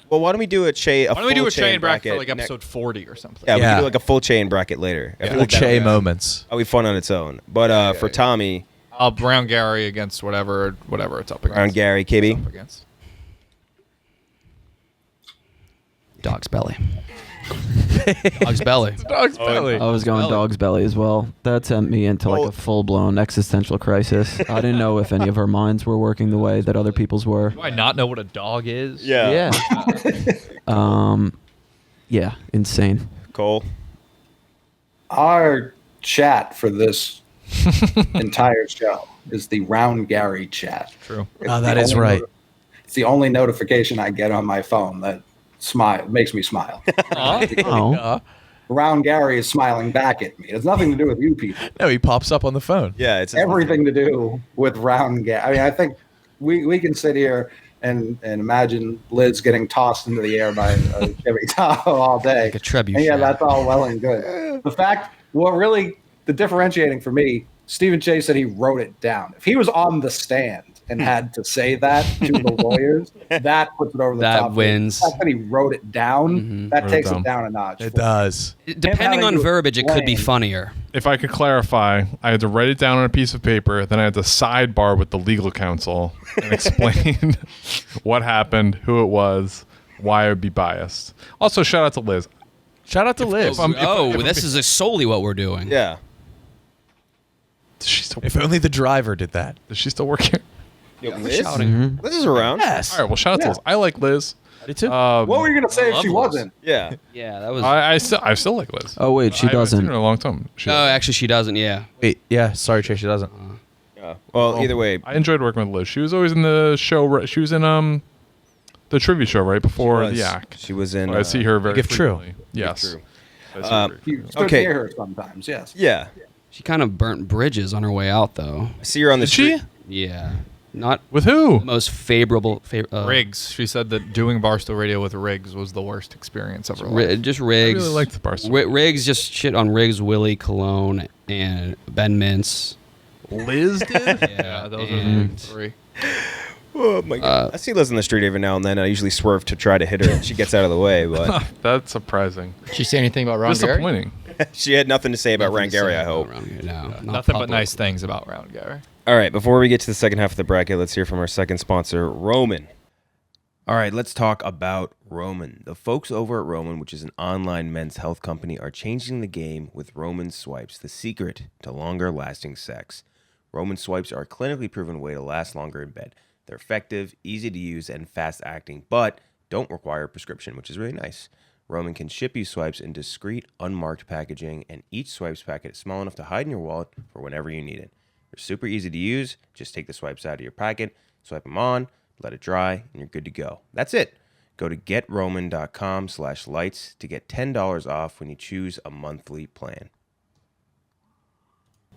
Well, why don't we do a Che?
why don't we do a chain bracket for
bracket
like episode 40 or something?
Yeah, we
Yeah.
can do like a full chain bracket later. I feel
Full
like that'll
Che
be-
moments.
That'll be fun on its own. But for Tommy,
I'll Brown Gary against whatever it's up against.
Round Gary, KB.
Up against.
Dog's belly. Dog's belly.
Dog's belly.
I was going dog's belly as well. That sent me into like
Well-
a full-blown existential crisis. I didn't know if any of our minds were working the way that other people's were.
Do I not know what a dog is?
Yeah. Yeah, insane.
Cole.
Our chat for this entire show is the Round Gary chat.
True.
It's
Oh, that
the
is
only
right.
It's the only notification I get on my phone that makes me smile.
Oh,
Round Gary is smiling back at me. It has nothing to do with you people.
No, he pops up on the phone.
Yeah, it's
Everything to do with Round Gary. I mean, I think we can sit here and imagine Liz getting tossed into the air by a Chevy Tahoe all day.
Like a trebuchet.
And yeah, that's all well and good. The differentiating for me, Stephen Chase said he wrote it down. If he was on the stand and had to say that to the lawyers, that puts it over the
That
top.
wins.
The fact that he wrote it down, that
Wrote
takes
it
it down a notch.
It does.
Depending on
having to
verbiage, it could be
explain-
funnier.
If I could clarify, I had to write it down on a piece of paper, then I had to sidebar with the legal counsel and explain what happened, who it was, why I would be biased. Also, shout out to Liz.
Shout out to Liz.
This is solely what we're doing.
Yeah.
Does she still,
If only the driver did that.
does she still work here?
Yo, Liz?
Shouting.
Liz is around.
Yes.
All right, well, shout out to Liz. I like Liz.
I do too.
What were you going to say if
love
she
Liz.
wasn't?
Yeah.
Yeah, that was.
I still like Liz.
Oh wait, she
I haven't seen
doesn't.
her in a long time.
Oh, actually, she doesn't. Yeah.
Wait, yeah. Sorry, Chase. She doesn't.
Yeah. Well, either way,
I enjoyed working with Liz. She was always in the show. She was in the trivia show right before the act.
She was in.
I see her very
Give True.
frequently. Yes.
True.
I see her very
You
frequently.
stood
Okay.
near her sometimes, yes.
Yeah.
She kind of burnt bridges on her way out, though.
I see her on the
Did she?
street.
Yeah. Not
With who?
the most favorable.
Riggs. She said that doing Barstool Radio with Riggs was the worst experience of her life.
Just Riggs.
I really liked the Barstool.
Riggs just shit on Riggs, Willie, Cologne, and Ben Mintz.
Liz did?
Yeah, those are the
and-
three.
Oh my god. I see Liz on the street every now and then. I usually swerve to try to hit her, and she gets out of the way. But
That's surprising.
Did she say anything about Ron Gary?
Disappointing.
she had nothing to say about
Nothing to
Rangary,
say
I
about
hope.
Rangary, no, not
Nothing but
public.
nice things about Round Gary.
All right, before we get to the second half of the bracket, let's hear from our second sponsor, Roman. All right, let's talk about Roman. The folks over at Roman, which is an online men's health company, are changing the game with Roman Swipes, the secret to longer lasting sex. Roman Swipes are a clinically proven way to last longer in bed. They're effective, easy to use, and fast acting, but don't require a prescription, which is really nice. Roman can ship you swipes in discreet, unmarked packaging, and each swipes packet is small enough to hide in your wallet for whenever you need it. They're super easy to use. Just take the swipes out of your packet, swipe them on, let it dry, and you're good to go. That's it. Go to getroman.com/lights to get $10 off when you choose a monthly plan.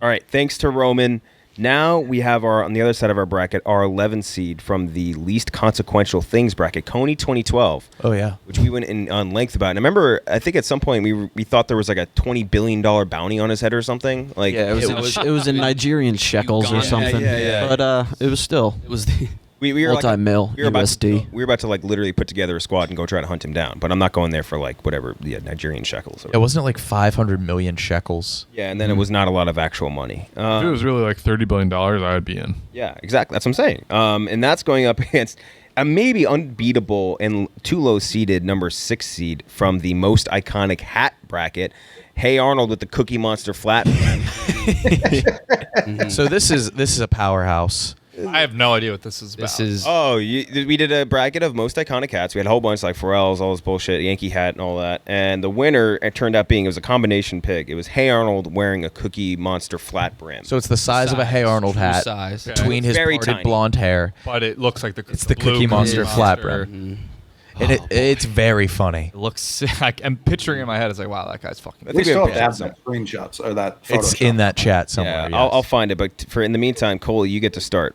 All right, thanks to Roman. Now we have on the other side of our bracket, our 11 seed from the least consequential things bracket, Coney 2012.
Oh yeah.
Which we went in on length about. And I remember, I think at some point we thought there was like a $20 billion bounty on his head or something. Like,
Yeah, it was in Nigerian shekels or
Uganda.
something.
Yeah.
But it was still
It was the.
we were
multi-mil
we were about
USD.
we were about to like literally put together a squad and go try to hunt him down. But I'm not going there for like whatever, Nigerian shekels. Or
It wasn't it like 500 million shekels.
yeah, and then it was not a lot of actual money.
If it was really like $30 billion, I'd be in.
Yeah, exactly. That's what I'm saying. And that's going up against a maybe unbeatable and too low seeded number 6 seed from the most iconic hat bracket. Hey Arnold with the Cookie Monster flat.
So this is a powerhouse.
I have no idea what this is about.
This is.
Oh, we did a bracket of most iconic hats. We had a whole bunch like Pharrell's, all this bullshit, Yankee hat, and all that. And the winner, it turned out being, it was a combination pick. It was Hey Arnold wearing a Cookie Monster flat brim.
So it's the size of a Hey Arnold
true
hat
size.
between his
Very
parted
tiny.
blonde hair.
But it looks like the
It's the
blue
Cookie Monster flat
Monster.
brim. And it's very funny.
It looks sick. I'm picturing in my head. It's like, wow, that guy's fucking.
I
We
think
still
have
have to
pictures
have that screenshots or that
It's
Photoshop.
in that chat somewhere.
yeah, I'll find it. But in the meantime, Cole, you get to start.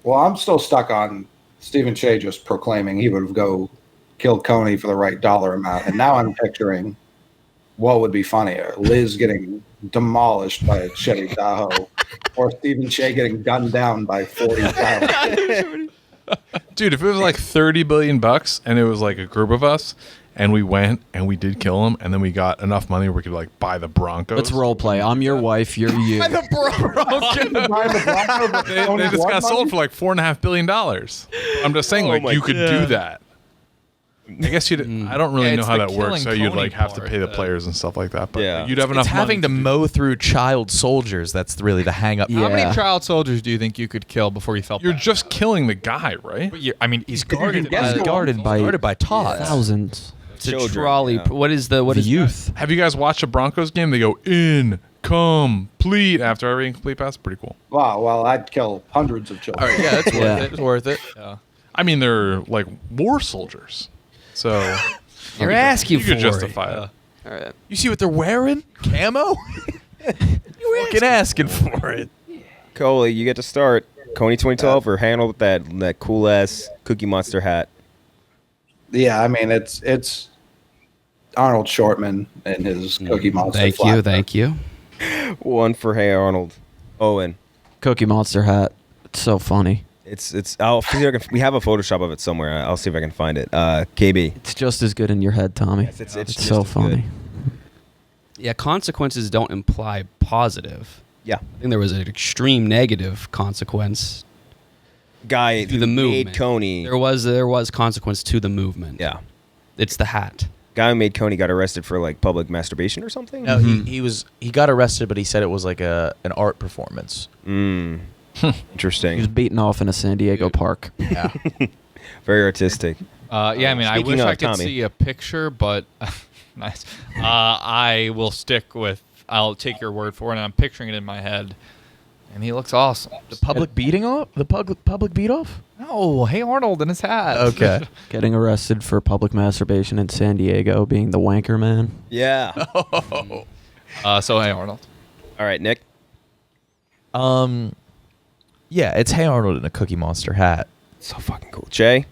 Well, I'm still stuck on Stephen Shea just proclaiming he would go kill Coney for the right dollar amount. And now I'm picturing what would be funnier, Liz getting demolished by a Chevy Tahoe or Stephen Shea getting gunned down by 40 pounds.
Dude, if it was like $30 billion and it was like a group of us and we went and we did kill him and then we got enough money where we could like buy the Broncos.
Let's role play. I'm your wife. You're you.
Buy the Broncos, but
They
Coney
just
won
got
money?
sold for like $4.5 billion. I'm just saying, like,
my
you could do that. I guess you'd. I don't really
Yeah,
know
it's
how
the
that works.
killing
So you'd
Coney
like have to
part
pay the
that-
players and stuff like that. But
Yeah.
you'd have enough.
It's having to
money
mow through child soldiers. That's really the hang up.
How many
Yeah.
child soldiers do you think you could kill before you felt
You're
bad?
just killing the guy, right?
But I mean, he's
guarded
guarded.
by-
guarded by
Guarded by Todd.
thousands.
It's a
Children,
trolley.
yeah.
What is the
The
is
youth.
Have you guys watched a Broncos game? They go incomplete after every incomplete pass. Pretty cool.
Wow, well, I'd kill hundreds of children.
All right, yeah, that's
Yeah.
worth it. It's worth it.
I mean, they're like war soldiers, so
You're asking
you
for
could justify it.
All right.
You see what they're wearing? Camo? You fucking asking for it.
Cole, you get to start. Coney 2012 or handle with that cool ass Cookie Monster hat.
Yeah, I mean, it's Arnold Shortman and his Cookie Monster.
Thank
flat.
you. Thank you.
One for Hey Arnold. Owen.
Cookie Monster hat. It's so funny.
It's. I'll see if I can, we have a Photoshop of it somewhere. I'll see if I can find it. KB.
It's just as good in your head, Tommy.
Yes, it's just
so
as
funny.
good.
Yeah, consequences don't imply positive.
Yeah.
I think there was an extreme negative consequence
Guy
to
who
the
made
movement.
Coney.
There was consequence to the movement.
Yeah.
It's the hat.
Guy who made Coney got arrested for like public masturbation or something.
No, he got arrested, but he said it was like an art performance.
Interesting.
He was beaten off in a San Diego park.
Yeah.
Very artistic.
Yeah, I mean, I
Speaking
wish
of,
I could
Tommy.
see a picture, but nice. I will stick with. I'll take your word for it, and I'm picturing it in my head, and he looks awesome.
The public beating off? The public beat off?
No, hey Arnold in his hat.
Okay.
Getting arrested for public masturbation in San Diego, being the wanker man.
Yeah.
So hey Arnold.
All right, Nick.
Yeah, it's Hey Arnold in a Cookie Monster hat.
So fucking cool. Jay.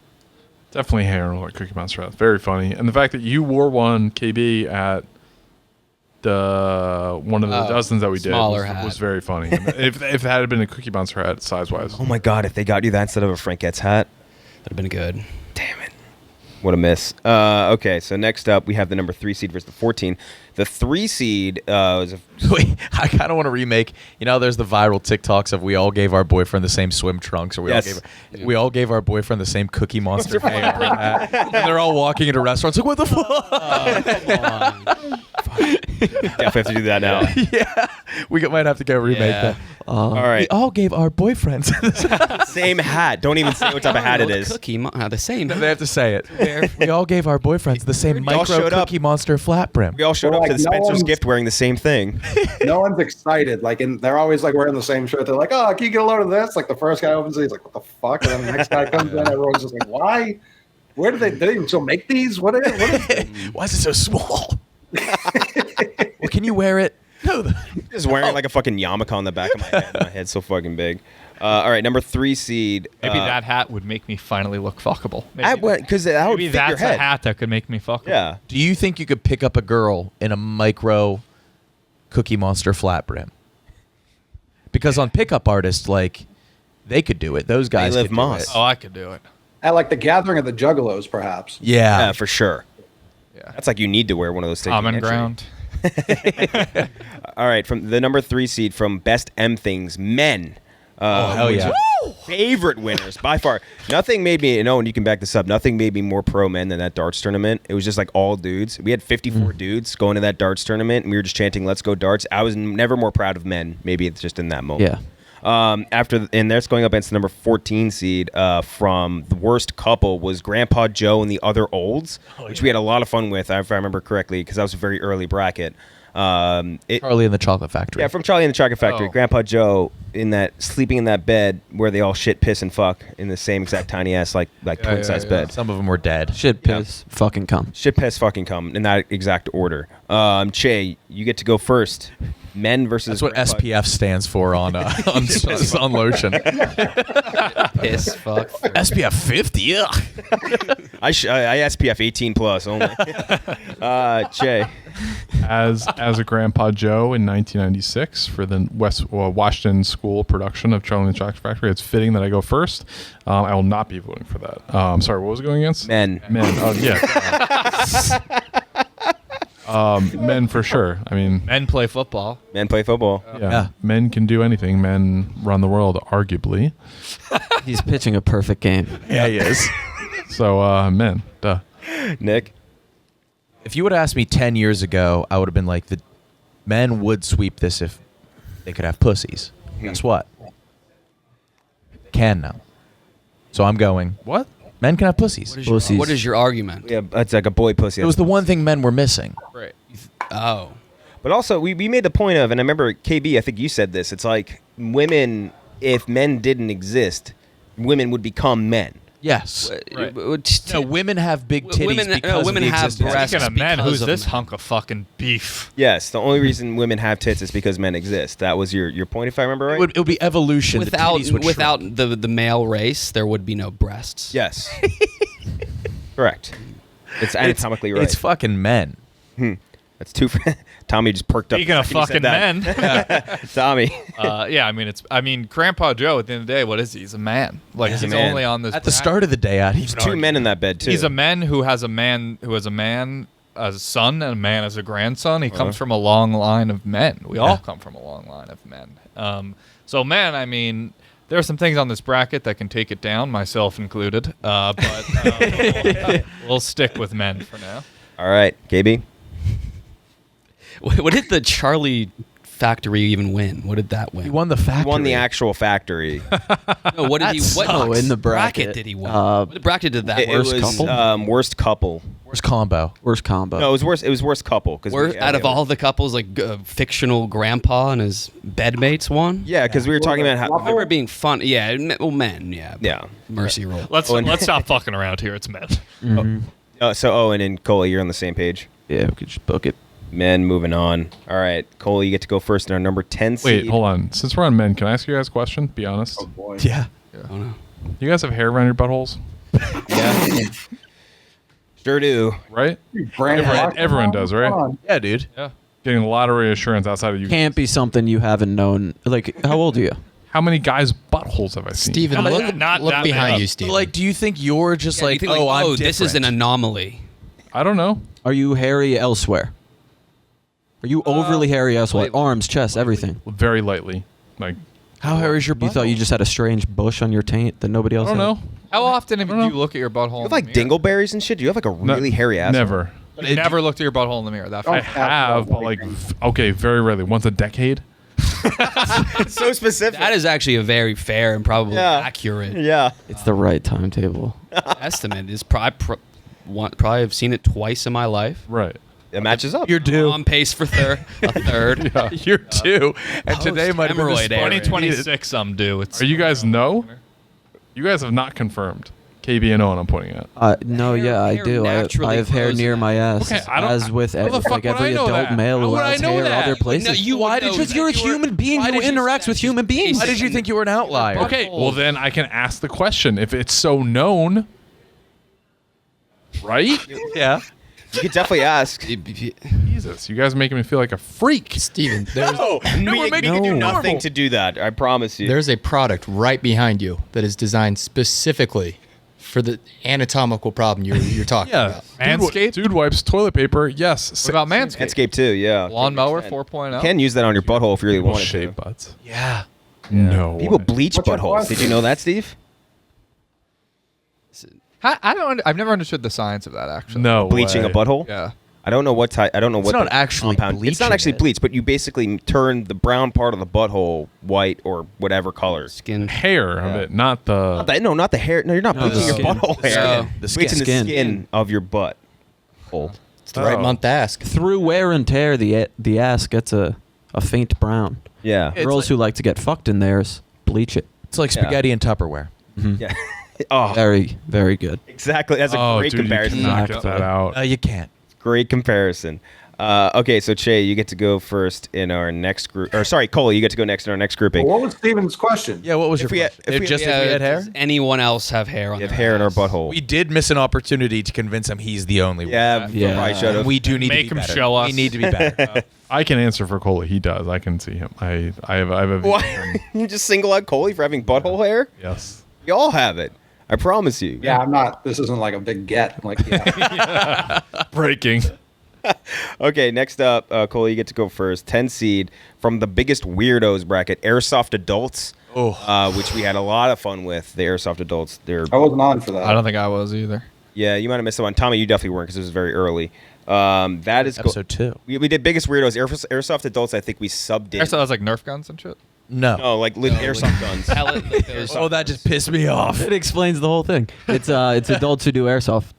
Definitely Hey Arnold at Cookie Monster hat. Very funny. And the fact that you wore one, KB, at the one of the dozens that we did
smaller hat.
was very funny. And if that had been a Cookie Monster hat size wise.
Oh my God! If they got you that instead of a Frankettes hat,
That'd have been good.
damn it! What a miss. Okay, so next up we have the number 3 seed versus the 14. The 3 seed was
Wait, I kind of want to remake. You know, there's the viral TikToks of we all gave our boyfriend the same swim trunks, or
Yes.
we all gave our boyfriend the same Cookie Monster Hey Arnold hat, and they're all walking into restaurants like, what the fuck?
definitely have to do that now.
Yeah, we might have to go remake
Yeah.
that.
All right,
We all gave our boyfriends.
same hat. Don't even say what type of hat it
Arnold
is.
Cookie the same.
They have to say it. We all gave our boyfriends the same
all
micro
showed up.
Cookie Monster flat brim.
We all showed up
Like,
to the
no
Spencer's
one's-
gift wearing the same thing.
No one's excited. Like, and they're always like wearing the same shirt. They're like, "Oh, can you get a load of this?" Like the first guy opens it, he's like, "What the fuck?" And then the next guy comes in, everyone's just like, "Why? Where did they even still make these? What is it?"
Why is it so small? Well, can you wear it? No.
Just wearing like a fucking yarmulke on the back of my head. My head's so fucking big. All right, number 3 seed.
Maybe that hat would make me finally look fuckable. Maybe,
Because that would
maybe
fit your
that's
head.
a hat that could make me fuckable.
Yeah.
Do you think you could pick up a girl in a micro Cookie Monster flat brim? Because on Pickup Artists, like, they could do it. Those guys
live
could do
Moss.
it.
Oh, I could do it.
At like the gathering of the Juggalos, perhaps.
Yeah.
Yeah, for sure.
Yeah.
That's like you need to wear one of those. taking
Common
entry.
ground.
All right, from the number 3 seed from Best M Things, Men.
hell
was
yeah.
Favorite winners by far. Nothing made me, and you can back this up. Nothing made me more pro men than that darts tournament. It was just like all dudes. We had 54 dudes going to that darts tournament, and we were just chanting, "Let's go darts." I was never more proud of men. Maybe it's just in that moment.
Yeah.
And that's going up against the number 14 seed from the worst couple was Grandpa Joe and the Other Olds, which we had a lot of fun with, if I remember correctly, because that was a very early bracket.
Charlie in the Chocolate Factory.
Yeah, from Charlie and the Chocolate Factory.
Oh.
Grandpa Joe sleeping in that bed where they all shit, piss, and fuck in the same exact tiny ass twin size
yeah.
bed.
Some of them were dead.
Shit, piss, fucking cum.
Shit, piss, fucking come in that exact order. Che, you get to go first. Men versus
That's what
Grandpa-
SPF stands for on on lotion.
Piss, fuck.
SPF 50. Yeah.
I SPF 18 plus only. Che.
As a Grandpa Joe in 1996 for the Washington School production of Charlie and the Chocolate Factory, it's fitting that I go first. I will not be voting for that. Sorry, what was it going against?
Men.
Oh, yeah. Men for sure. I mean,
Men play football.
Men play football.
yeah, men can do anything. Men run the world, arguably.
He's pitching a perfect game.
Yeah, he is.
So, men, duh.
Nick.
If you would have asked me 10 years ago, I would have been like, the men would sweep this if they could have pussies. Guess what? Can now. So I'm going,
What?
men can have pussies.
Pussies.
What is your argument?
Yeah, it's like a boy pussy.
It was the one thing men were missing.
Right.
Oh.
But also, we made the point of, and I remember, KB, I think you said this, it's like women, if men didn't exist, women would become men.
Yes.
Right.
No, women have big titties because
women
of the
have
existence.
breasts.
Speaking of men,
because
who's
of
this
men.
hunk of fucking beef?
Yes, the only reason women have tits is because men exist. That was your point, if I remember right?
It would be evolution. The
Without
titties would
without
shrink.
the male race, there would be no breasts.
Yes. Correct. It's anatomically right.
It's fucking men.
That's two. Tommy just perked up.
Speaking of
the second
fucking
you said that. Tommy.
Yeah, I mean, Grandpa Joe. At the end of the day, what is he? He's a man. Like
He's a
he's
man.
only on this.
At the start of the day, I'd
There's two men in that bed too.
He's a man who has a man as a son and a man as a grandson. He comes from a long line of men. We all come from a long line of men. So men, I mean, there are some things on this bracket that can take it down, myself included. But we'll stick with men for now.
All right, KB.
What did the Charlie factory even win? What did that win?
He won the factory.
He won the actual factory.
No, what did he? What
sucks. In the bracket.
did he win? What bracket did that?
It
win?
was
couple?
worst couple.
Worst combo.
Worst combo.
No, it was worst. It was worst couple because
Out of all the couples, like fictional grandpa and his bedmates won.
Yeah, because we were talking about how.
I remember it being fun. Yeah, men. Yeah.
Yeah.
Mercy roll.
Let's stop fucking around here. It's men.
So Owen and Cole, you're on the same page.
Yeah, we could just book it.
Men, moving on. All right, Cole, you get to go first in our number 10 seed.
Wait, hold on. Since we're on men, can I ask you guys a question? Be honest.
Oh boy.
Yeah.
Oh no.
You guys have hair around your buttholes,
Yeah. Sure do.
right?
Brand
Everyone does, right?
Come on.
Yeah, dude.
Yeah.
Getting a lot of reassurance outside of you.
Can't be something you haven't known. Like, how old are you?
How many guys' buttholes have I seen?
Steven,
Not
look,
that
look behind
big.
you, Steven.
Like, do you think you're just
Yeah, you
like,
think,
I'm
this is an
different?
anomaly.
I don't know.
Are you hairy elsewhere? Are you overly hairy elsewhere?
lightly.
Arms, chest, everything.
Very lightly. Like,
How hairy is your
You
butt?
thought you just had a strange bush on your taint that nobody
I
else
don't
had?
know.
How often do
know.
you look at your butthole?
You have like dingleberries and shit. Do you have like a really hairy ass?
Never.
You never looked at your butthole in the mirror. That
Don't
I
fast.
have, but like, okay, very rarely. Once a decade.
It's so specific.
That is actually a very fair and probably
Yeah.
accurate
Yeah.
It's the right timetable.
estimate. It's probably have seen it twice in my life.
Right.
It matches up.
You're due.
On pace for a third.
You're due. And today might have been the
Post-hemorrhoid era.
2026, I'm due. It's
Are you guys no? You guys have not confirmed. KB and Owen, I'm pointing at.
No, yeah, I
hair
do. I
naturally
have hair
grows
near
in
my ass.
Okay, I don't-
as with
how the
every,
fuck
like
would
every
I know
adult
that?
male
How
who
would I
has
know
hair
that?
other places.
you
Why
would
did
know
you?
that.
You're a
You were-
human being
why
who
did you
interacts
say
with human beings. Why did you think you were an outlier?
Okay, well then I can ask the question if it's so known. Right?
Yeah.
You could definitely ask.
Jesus, you guys are making me feel like a freak.
Steven, there's,
No, we can do
No.
nothing to do that. I promise you.
there's a product right behind you that is designed specifically for the anatomical problem you're talking about.
Manscaped?
Dude wipes toilet paper. Yes.
What about Manscaped?
Manscaped too. Yeah.
Lawnmower
100%.
4.0.
You can use that on your butthole if you really
People
want
shave
to.
butts.
Yeah.
No.
People
way.
bleach
What's your
buttholes.
question?
Did you know that, Steve?
I've never understood the science of that actually.
No.
Bleaching
way.
a butthole.
Yeah.
I don't know what type. I don't know what.
not
the
actually
compound. It's not
bleaching
actually
it.
bleach, but you basically turn the brown part of the butthole white or whatever color.
Skin.
Hair of it, not the.
Not the hair. No, you're not
No, the
bleaching your
skin.
butthole hair.
Yeah.
The
Bleaching the
skin.
skin of your butt. Hole.
It's the right
Oh.
month to ask.
Through wear and tear, the ass gets a faint brown.
Yeah.
It's
Girls
like-
who like to get fucked in theirs bleach it.
It's like
Yeah.
spaghetti and Tupperware.
Yeah. Oh,
Very, very good.
exactly. That's a
Oh,
great
dude,
comparison.
you cannot get that out.
You can't.
Great comparison. Okay, so Che, you get to go first in our next group. Or sorry, Cole, you get to go next in our next grouping.
What was Steven's question?
Yeah, what was
If
your
we had-
question?
if we-
Just
yeah,
if we had hair?
Does anyone else have hair on
We have
their
hair in our
ass?
butthole.
We did miss an opportunity to convince him he's the only one.
Yeah,
Yeah.
I should have.
We do need
Make
to be
him
better.
show us.
We need to be better.
I can answer for Coley. He does. I can see him. I have a view
What?
of him.
You just single out Coley for having butthole hair?
Yes.
We all have it. I promise you.
Yeah, I'm not. This isn't like a big get. Like, yeah.
Breaking.
Okay, next up, Coley, you get to go first. 10 seed from the biggest weirdos bracket, Airsoft Adults, which we had a lot of fun with. The Airsoft Adults. They're
I wasn't on for that.
I don't think I was either.
yeah, you might have missed the one. Tommy, you definitely weren't because it was very early. That is
Episode 2.
We did biggest weirdos. Airsoft Adults. I think we subbed in.
I thought it was like Nerf guns and shit.
No.
No, like airsoft guns.
Pellet, like those-
Oh, that just pissed me off.
It explains the whole thing. It's adults who do airsoft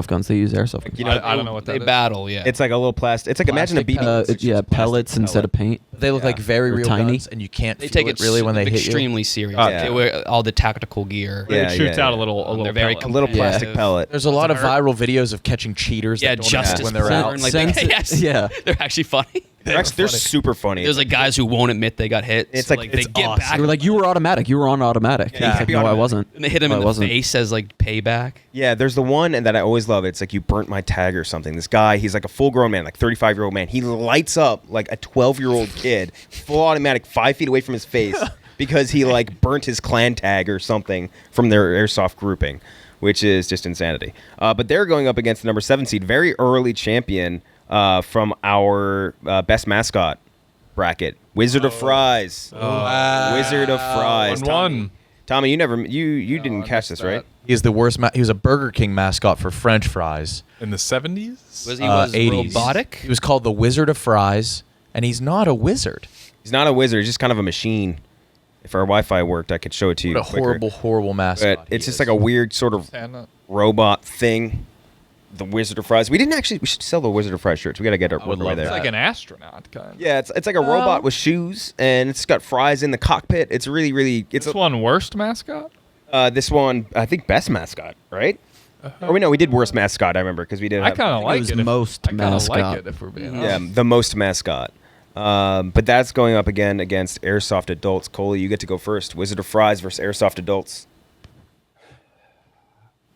guns. They use airsoft guns.
You know,
I don't know what that
they
is.
battle. Yeah.
It's like a little plastic. It's like imagine a BB.
Yeah, pellets instead of paint.
They look like very
They're
real
tiny.
guns, and you can't
they
feel
take it
really when they hit you.
extremely serious.
Yeah.
They wear all the tactical gear.
Yeah,
it shoots
yeah,
out
yeah.
a little
They're very
A
pellet.
little
Yeah.
plastic pellet.
There's a lot of
Does it hurt?
viral videos of catching cheaters
Yeah,
that don't
justice
act when they're
porn,
out.
like
Sense-
yes,
yeah.
they're actually funny.
They're super funny.
There's like guys who won't admit they got hit.
It's
so,
like-
they
it's
get
awesome.
back
You were like, you were automatic. You were on automatic.
Yeah.
He's like, no, I wasn't.
and they hit him
No,
in
I
the
wasn't.
face as like payback.
Yeah, there's the one and that I always love. It's like you burnt my tag or something. This guy, he's like a full-grown man, like 35-year-old man. He lights up like a 12-year-old kid, full automatic, 5 feet away from his face because he like burnt his clan tag or something from their airsoft grouping, which is just insanity. But they're going up against the number 7 seed, very early champion from our best mascot bracket, Wizard of Fries. Wizard of Fries.
1-1.
Tommy, you didn't catch this, right?
He is the worst. He was a Burger King mascot for French fries.
In the 70s?
Was he was
80s.
robotic?
He was called the Wizard of Fries, and he's not a wizard.
He's not a wizard. He's just kind of a machine. If our Wi-Fi worked, I could show it to you.
What a
quicker.
horrible, horrible mascot.
But it's
he
just
is.
like a weird sort of
And,
robot thing. The Wizard of Fries. We should sell the Wizard of Fries shirts. We got to get our
would
work our way
love
there.
it's
that.
like an astronaut kind of.
Yeah, it's like a robot with shoes, and it's got fries in the cockpit. It's really, really. It's
This one worst mascot?
this one, I think, best mascot, right? Or we did worst mascot. I remember because we did.
I
have-
kind of like
was
it.
most
I kinda
mascot.
like it if we're being
Yeah,
honest.
the most mascot. But that's going up again against Airsoft Adults. Coley, you get to go first. Wizard of Fries versus Airsoft Adults.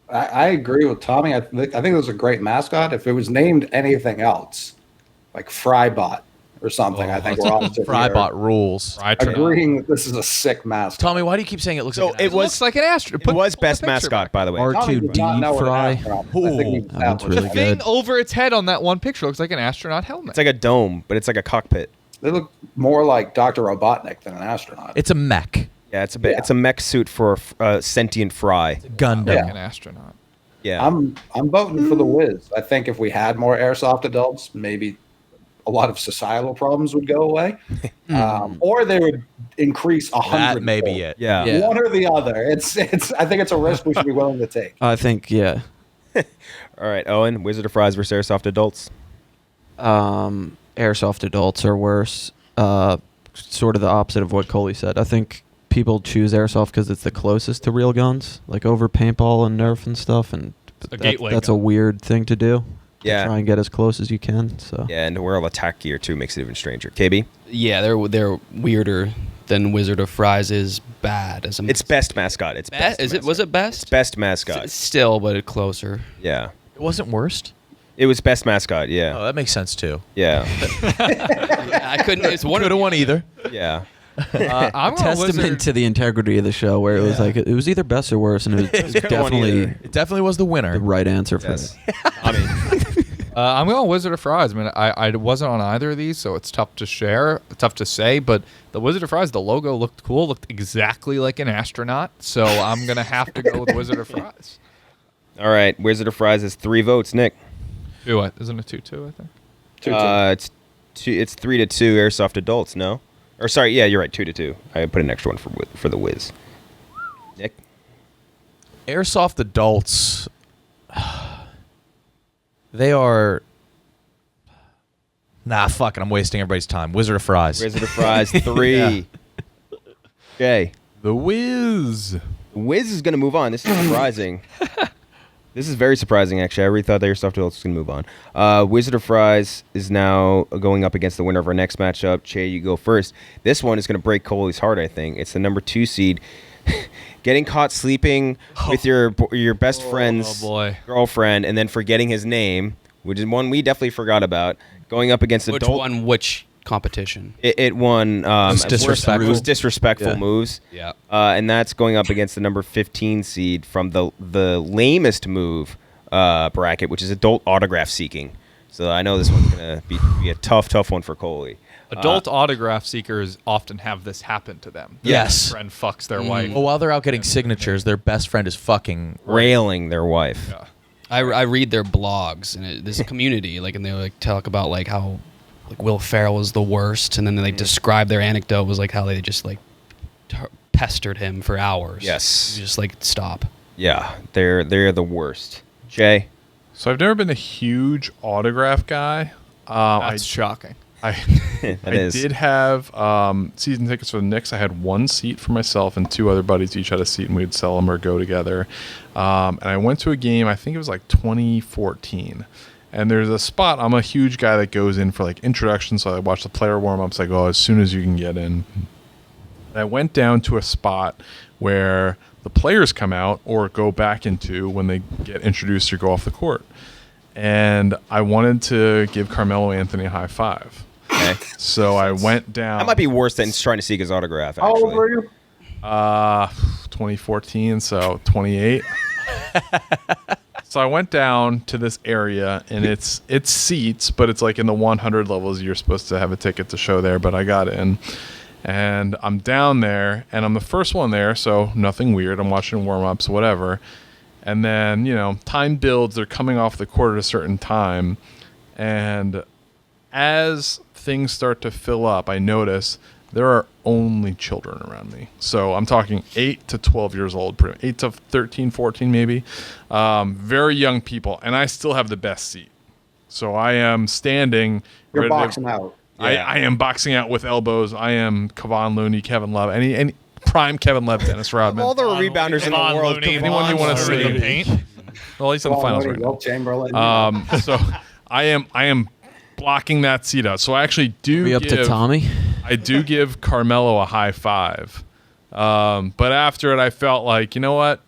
I agree with Tommy. I think it was a great mascot. If it was named anything else, like Frybot or something, I think we're all sitting here
Frybot rules.
agreeing that this is a sick mascot.
Tommy, why do you keep saying it looks
So
like an
it
asshole?
was-
looks like an astronaut.
It was best mascot, by the way.
Tommy does not know
R2D
what an
Fry.
astronaut is. I think we've
That one's
established
really
The
that.
thing
good.
over its head on that one picture looks like an astronaut helmet.
It's like a dome, but it's like a cockpit.
They look more like Dr. Robotnik than an astronaut.
It's a mech.
Yeah, it's a bit.
Yeah.
It's a mech suit for a sentient fry.
Gundam.
Yeah.
an astronaut.
Yeah.
I'm voting for the Wiz. I think if we had more airsoft adults, maybe a lot of societal problems would go away, or they would increase 100.
That may be it.
yeah.
Yeah.
One or the other. It's. I think it's a risk we should be willing to take.
I think, yeah.
All right, Owen. Wizard of Fries versus Airsoft Adults.
Airsoft adults are worse. Sort of the opposite of what Coley said. I think people choose airsoft because it's the closest to real guns, like over paintball and Nerf and stuff. And
a gateway
that's
gun.
a weird thing to do.
Yeah.
To try and get as close as you can. So
Yeah, and we're all attack gear too makes it even stranger. KB.
Yeah, they're weirder than Wizard of Fries is bad as a.
It's best mascot. It's best.
Is it?
mascot.
Was it best?
It's best mascot.
Still, but it closer.
Yeah.
It wasn't worst.
It was best mascot.
Oh,
Yeah.
that makes sense too.
Yeah.
I couldn't. It's one
Could have won either.
Yeah.
I'm going
testament
Wizard.
to the integrity of the show, where it was like it was either best or worse, and it was
could've won
definitely
either.
It definitely was the winner.
the right answer for
Yes.
it.
I mean,
I'm going Wizard of Fries. I mean, I wasn't on either of these, so it's tough to share, tough to say. But the Wizard of Fries, the logo looked cool, looked exactly like an astronaut. So I'm gonna have to go with Wizard of Fries.
all right. Wizard of Fries has 3 votes. Nick.
Isn't it 2-2? I think.
2-2.
It's 3-2 Airsoft Adults. No. Or sorry. Yeah, you're right. 2-2. I put an extra one for the Wiz. Nick.
Airsoft adults, they are. Nah, fuck it. I'm wasting everybody's time. Wizard of Fries.
Wizard of Fries 3. Jay.
The Wiz.
Wiz is going to move on. This is surprising. This is very surprising, actually. I really thought that Airsoft Adults was going to move on. Wizard of Fries is now going up against the winner of our next matchup. Che, you go first. This one is going to break Coley's heart, I think. It's the number 2 seed. Getting caught sleeping with your best friend's girlfriend and then forgetting his name, which is one we definitely forgot about. Going up against
Which
adult.
won which competition?
It won
Most disrespectful.
most disrespectful
Yeah.
moves.
Yeah.
And that's going up against the number 15 seed from the lamest move bracket, which is adult autograph seeking. So I know this one's going to be a tough one for Coley.
Adult autograph seekers often have this happen to them.
Yes.
Their friend fucks their wife.
Well, while they're out getting signatures, their best friend is fucking.
Railing their wife.
Yeah.
I read their blogs and there's a community and they like talk about like how like Will Ferrell was the worst, and then they describe their anecdote was like how they just like pestered him for hours.
Yes.
Just like stop.
Yeah, they're the worst. Jay.
So I've never been a huge autograph guy.
That's shocking.
I
That
I
is.
did have season tickets for the Knicks. I had 1 seat for myself and 2 other buddies. Each had a seat, and we'd sell them or go together. And I went to a game. I think it was like 2014, And there's a spot. I'm a huge guy that goes in for like introductions, so I watch the player warm ups. I go as soon as you can get in. And I went down to a spot where the players come out or go back into when they get introduced or go off the court. And I wanted to give Carmelo Anthony a high five.
Okay.
So I went down.
That might be worse than trying to seek his autograph.
How old were
Actually,
you?
2014, so 28. So I went down to this area, and it's seats, but it's like in the 100 levels. You're supposed to have a ticket to show there, but I got in. And I'm down there, and I'm the first one there, so nothing weird. I'm watching warm-ups, whatever. And then, time builds. They're coming off the court at a certain time. And as things start to fill up, I notice there are only children around me. So I'm talking 8 to 12 years old, 8 to 13, 14 maybe. Very young people. And I still have the best seat. So I am standing.
You're
ready to-
boxing out.
I am boxing out with elbows. I am Kevon Looney, Kevin Love, any prime Kevin Love, Dennis Rodman.
all the rebounders in the
Kevon
world.
Looney,
Anyone you want to
Looney in the
see?
paint.
Well, he's in the finals right now.
Wilt Chamberlain.
So I am blocking that seat out. So I actually do
We up to Tommy?
I do give Carmelo a high five. But after it, I felt like, you know what?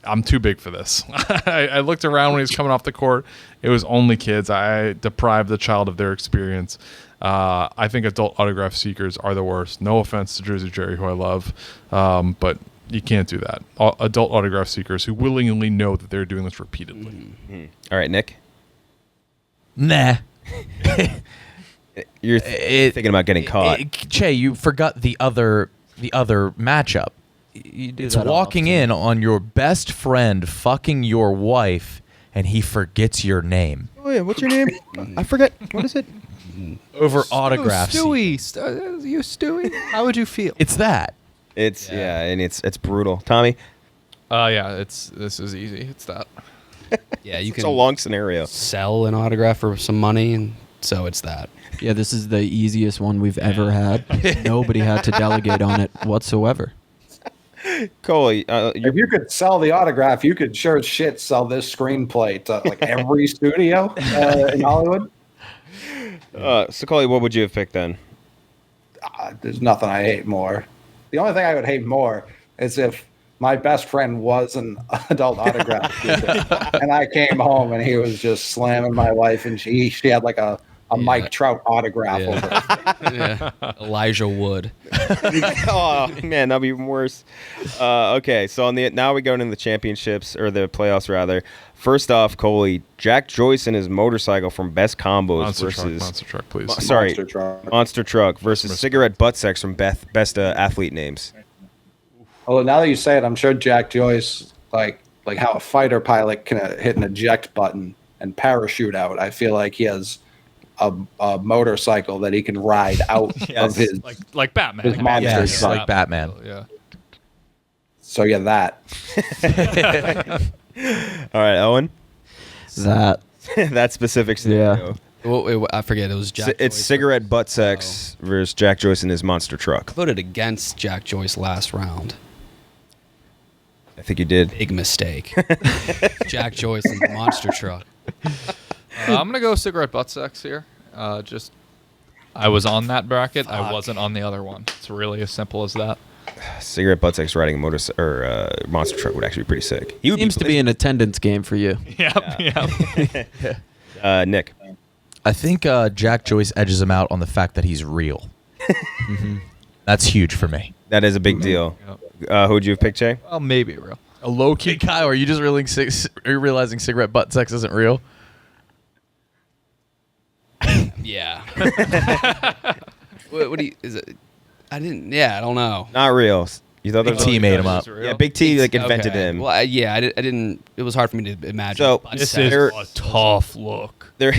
I'm too big for this. I looked around when he was coming off the court. It was only kids. I deprived the child of their experience. I think adult autograph seekers are the worst. No offense to Jersey Jerry, who I love, but you can't do that. Adult autograph seekers who willingly know that they're doing this repeatedly.
All right, Nick.
Nah.
You're thinking about getting caught.
Che, you forgot the other matchup.
You do
It's
that
walking
often.
in on your best friend fucking your wife, and he forgets your name
Oh yeah, what's your name? I forget. What is it?
over autographs.
You Stewie? How would you feel?
It's that.
It's and it's brutal. Tommy,
This is easy. It's that.
Yeah, you
it's
can
a long scenario.
sell an autograph for some money, and so it's that.
Yeah, this is the easiest one we've ever had. Nobody had to delegate on it whatsoever.
Coley,
if you could sell the autograph, you could sure as shit sell this screenplay to like every studio in Hollywood.
so Coley, what would you have picked then?
There's nothing I hate more. The only thing I would hate more is if my best friend was an adult autograph keeper, and I came home and he was just slamming my wife, and she had like a Mike Trout autograph over it.
Yeah. Elijah Wood.
Oh man, that'd be even worse. Okay, so now we go into the championships or the playoffs rather. First off, Coley, Jack Joyce and his motorcycle from Best Combos
Monster truck, please.
Sorry,
Monster Truck.
versus Cigarette Butt Sex from Best Athlete Names.
Although now that you say it, I'm sure Jack Joyce, like how a fighter pilot can hit an eject button and parachute out. I feel like he has a motorcycle that he can ride out of his.
Like Batman.
His monster
Yes,
truck.
like Batman.
Yeah.
So yeah, that.
All right, Owen.
That.
That specific scenario.
Yeah.
I forget. It was Jack.
It's
Joyce.
Cigarette Butt Sex versus Jack Joyce and his monster truck.
I voted against Jack Joyce last round.
I think you did.
Big mistake. Jack Joyce and the monster truck.
I'm gonna go cigarette butt sex here. I was on that bracket. I wasn't on the other one. It's really as simple as that.
Cigarette Butt Sex riding a monster truck would actually be pretty sick. He would
Seems to be an attendance game for you.
Yep.
Nick.
I think Jack Joyce edges him out on the fact that he's real. That's huge for me.
That is a big deal. Who'd you have picked, Jay?
Well, maybe real.
A low
Hey,
key.
Kyle, are you just realizing cigarette butt sex isn't real?
Yeah. what do you? Is it? I didn't. Yeah, I don't know.
Not real. You thought there
Big
was
T made him up.
Yeah, Big T invented
Okay.
him.
Well, I didn't. It was hard for me to imagine.
So,
butt
This
sex.
is
There-
a tough look.
There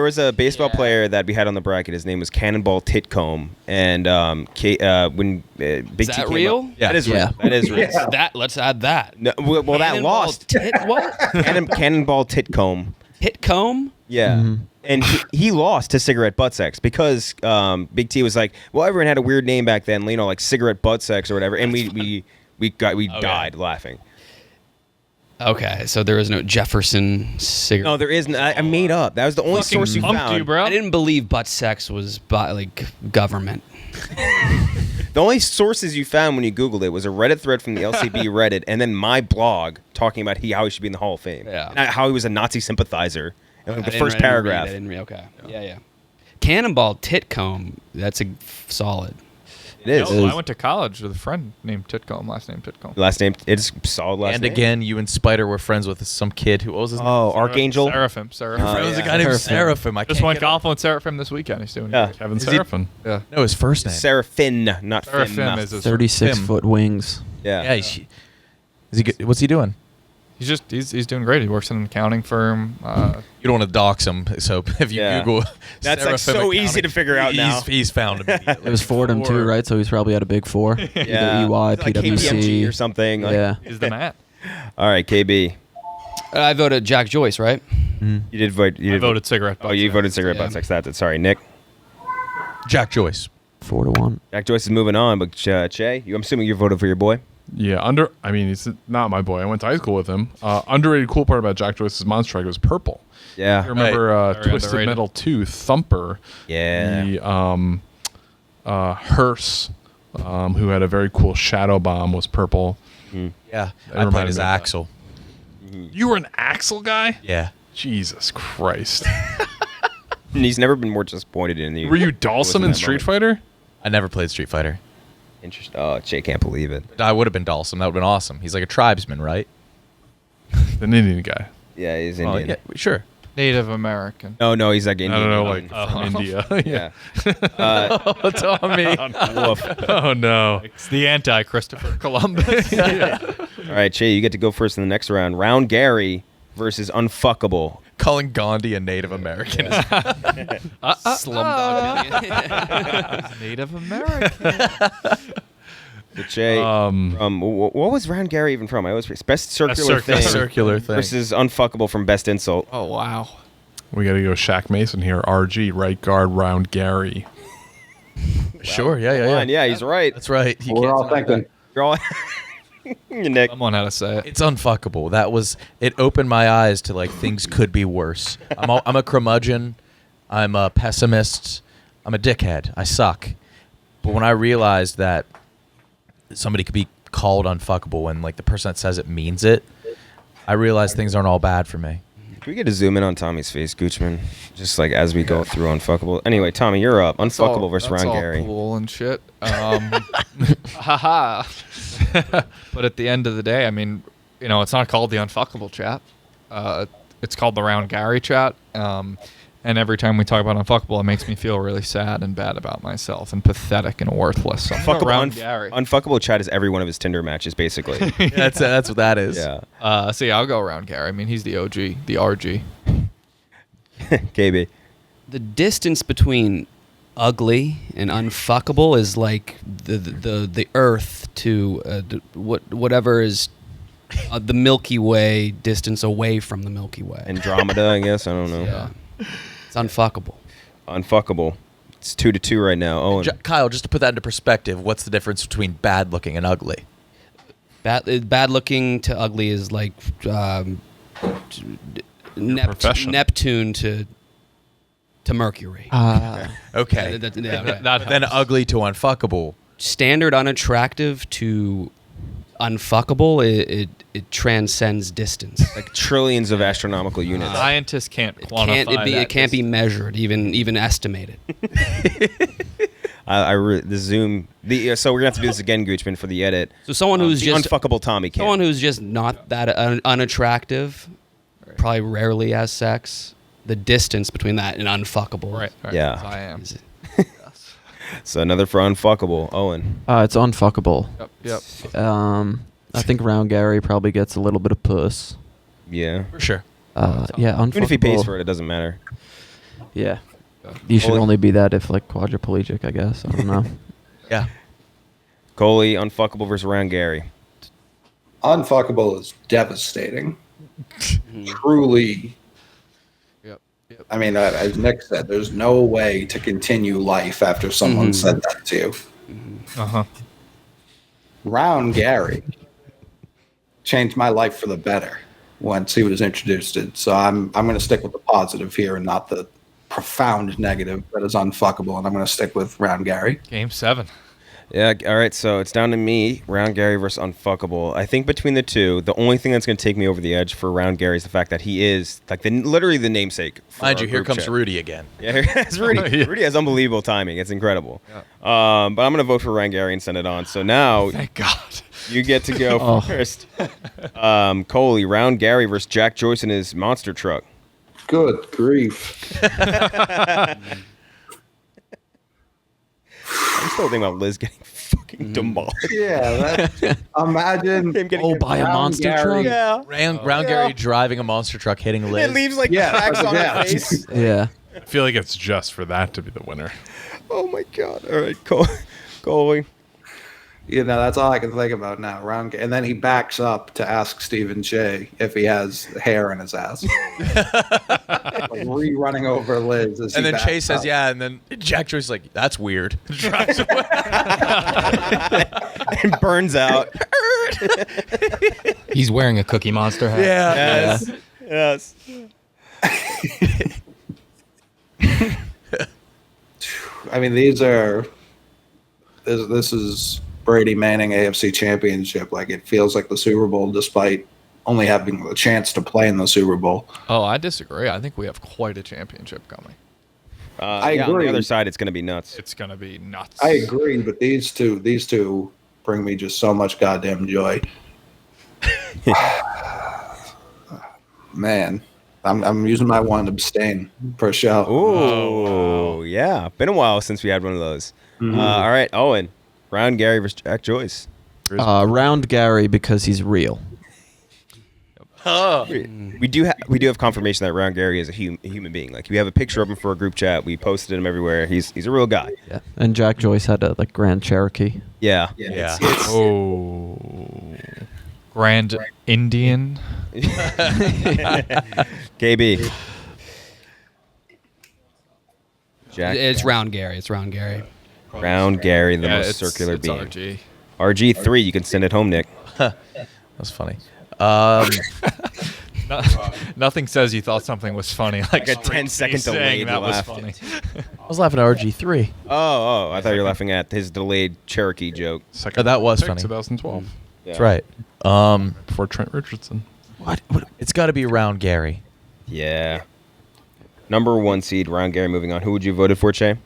was a baseball
Yeah.
player that we had on the bracket. His name was Cannonball Titcomb, and when Big T
that
came
real?
up, that is real.
Yeah.
That is real.
That. Let's add that.
No, well, that
Cannonball
lost.
What?
Cannonball Titcomb.
Hitcomb?
Yeah. And he lost to Cigarette Butt Sex because Big T was like, well, everyone had a weird name back then, like Cigarette Butt Sex or whatever, and we died laughing.
Okay, so there is no Jefferson cigarette.
No, there isn't. I made up. That was the only source you
Punked
found.
you, bro.
I didn't believe butt sex was government.
The only sources you found when you Googled it was a Reddit thread from the LCB Reddit, and then my blog talking about how he should be in the Hall of Fame.
Yeah.
And how he was a Nazi sympathizer. And like the
I didn't
first
read-
paragraph.
I didn't read. Okay. Yeah. Cannonball Titcomb. That's a solid.
It is.
No, I went to college with a friend named Titcomb, last name Titcomb.
Last name. It's solid last
And
name.
again, you and Spider were friends with some kid who was his name?
Oh, Archangel.
Seraphim.
It was a
yeah.
guy named
Seraphim.
Seraphim. I
Just
can't
went
get
golfing with Seraphim this weekend. He's doing
Yeah.
great.
Kevin
Is he-
Seraphim.
Yeah.
No, his first name.
Seraphin, not
Seraphim
Fim.
is his
36-foot wings.
Yeah.
Yeah, is he good? What's he doing?
He's doing great. He works in an accounting firm.
You don't want to dox him, so if you
Yeah.
Google,
That's, like,
Seraphim
so easy
accounting,
to figure out now.
He's found immediately.
It was Fordham too, right? So he's probably at a big four.
Yeah.
Either EY,
Like KPMG or
PwC.
something. Like,
Yeah.
He's the man.
All right, KB.
I voted Jack Joyce, right?
You did vote. You
I
did
voted cigarette.
Oh, you voted cigarette
Yeah.
butt sex. That's it. Sorry, Nick.
Jack Joyce.
4-1.
Jack Joyce is moving on, but Che, I'm assuming you voted for your boy.
Yeah, I mean, he's not my boy. I went to high school with him. Underrated cool part about Jack Joyce's Monster Truck was purple.
Yeah.
I remember
Very
Twisted
underrated.
Metal 2 Thumper.
Yeah.
The Hearse, who had a very cool shadow bomb, was purple.
Yeah,
That
I played
reminded
as
me of that.
Axel.
You were an Axel guy?
Yeah.
Jesus Christ.
And he's never been more disappointed in you.
Were you Dawson in Street Fighter?
I never played Street Fighter.
Interesting. Oh, Che can't believe it.
I would have been Dawson. That would have been awesome. He's like a tribesman, right?
The Indian guy.
Yeah, he's
Well,
Indian.
yeah, sure.
Native American.
No, he's like
I
Indian.
don't know, like from India.
Yeah.
Oh, Tommy.
Woof.
Oh no.
It's the anti-Christopher Columbus.
All right, Che, you get to go first in the next round. Round Gary versus Unfuckable.
Calling Gandhi a Native American.
Slumdog Millionaire.
Native American.
So Che, what was Round Gary even from? I always forget. Best Circular Thing
Circular thing.
versus Unfuckable from Best Insult.
Oh wow.
We got to go Shaq Mason here. RG, right guard, round Gary.
Sure, yeah.
Fine, yeah, he's right.
That's right. You
We're
can't
all
deny
thinking.
that.
You're all Nick.
Someone had to say it.
It's unfuckable. It opened my eyes to like things could be worse. I'm a curmudgeon. I'm a pessimist. I'm a dickhead. I suck. But when I realized that somebody could be called unfuckable and like the person that says it means it, I realized things aren't all bad for me.
Can we get a zoom in on Tommy's face, Goochman? Just like as we go through Unfuckable. Anyway, Tommy, you're up. Unfuckable versus
That's
Round
all
Gary.
cool and shit. Haha. But at the end of the day, I mean, it's not called the Unfuckable chat. It's called the Round Gary chat. And every time we talk about Unfuckable, it makes me feel really sad and bad about myself and pathetic and worthless. So I'm gonna Round Gary.
Unfuckable chat is every one of his Tinder matches, basically.
That's what that is.
Yeah.
So yeah, I'll go Round Gary. I mean, he's the OG, the RG.
KB.
The distance between ugly and unfuckable is like the Earth to whatever is the Milky Way distance away from the Milky Way.
Andromeda, I guess. I don't know.
Yeah, it's unfuckable.
Unfuckable. It's 2-2 right now. Owen.
Kyle, just to put that into perspective, what's the difference between bad looking and ugly?
Bad looking to ugly is like
profession.
Neptune to Mercury.
Okay. Then ugly to unfuckable.
Standard unattractive to unfuckable, it transcends distance.
Like trillions of astronomical units.
Scientists can't quantify
It can't be measured, even estimated.
The Zoom. So we're gonna have to do this again, Goochman, for the edit.
So someone who's
The
just
Unfuckable Tommy can.
someone who's just not that unattractive, probably rarely has sex. The distance between that and unfuckable.
Right.
Yeah.
as I am.
is-
So another for Unfuckable. Owen.
It's unfuckable.
Yep.
I think Round Gary probably gets a little bit of puss.
Yeah.
For sure.
Yeah, unfuckable.
Even if he pays for it, it doesn't matter.
Yeah. You should
Well,
only be that if like quadriplegic, I guess. I don't know.
Yeah.
Coley, Unfuckable versus Round Gary.
Unfuckable is devastating. Truly.
Yep.
I mean, as Nick said, there's no way to continue life after someone said that to you.
Uh-huh.
Round Gary changed my life for the better. once he was introduced it. So I'm going to stick with the positive here and not the profound negative that is unfuckable. And I'm going to stick with Round Gary.
Game 7.
Yeah, all right, so it's down to me, Round Gary versus Unfuckable. I think between the two, the only thing that's going to take me over the edge for Round Gary is the fact that he is like literally the namesake. For
Mind
our
you, here
group
comes
chat.
Rudy again.
Yeah, here's Rudy.
Yeah.
Rudy has unbelievable timing. It's incredible. But I'm going to vote for Round Gary and send it on. So now
Thank God.
you get to go first. Coley, Round Gary versus Jack Joyce in his monster truck.
Good grief.
I'm still thinking about Liz getting fucking demolished.
Yeah, imagine.
Him getting
by a
Round
monster
Gary.
truck?
Yeah.
Round Gary driving a monster truck, hitting Liz.
It leaves like
Yeah,
cracks on
yeah.
her face.
Yeah.
I feel like it's just for that to be the winner.
Oh my god. All right, Coley.
You know, that's all I can think about now. And then he backs up to ask Stephen Shea if he has hair in his ass. Like rerunning over Liz. As
And
he
then
backs
Chase says,
up.
yeah, and then Jack Joyce is like, that's weird. Drives away.
And burns out.
He's wearing a Cookie Monster hat.
Yes. Yes.
I mean, these are. This is Brady Manning AFC Championship. Like, it feels like the Super Bowl, despite only having the chance to play in the Super Bowl.
Oh, I disagree. I think we have quite a championship coming.
I
yeah, on
agree.
the other side, it's going to be nuts.
It's going to be nuts.
I agree, but these two bring me just so much goddamn joy. Man, I'm using my one to abstain per show.
Ooh, yeah. Been a while since we had one of those. All right, Owen. Round Gary versus Jack Joyce.
Round Gary because he's real.
We do have confirmation that Round Gary is a human being. Like, we have a picture of him for a group chat. We posted him everywhere. He's a real guy.
Yeah. And Jack Joyce had a Grand Cherokee.
Yeah.
Yeah.
Oh.
Grand Indian.
KB. Jack.
It's Round Gary. It's Round Gary.
Round Gary, the most
it's
circular being.
RG.
RG3, you can send it home, Nick.
That's funny.
Nothing says you thought something was funny like
a 10-second
saying
delayed
that
laugh.
was funny.
I was laughing at RG3.
Oh, I thought you were laughing at his delayed Cherokee joke.
Second
Oh, that was
pick,
funny.
2012.
That's right.
Before Trent Richardson.
What? It's got to be Round Gary.
Yeah. Number 1 seed, Round Gary, moving on. Who would you voted for, Che?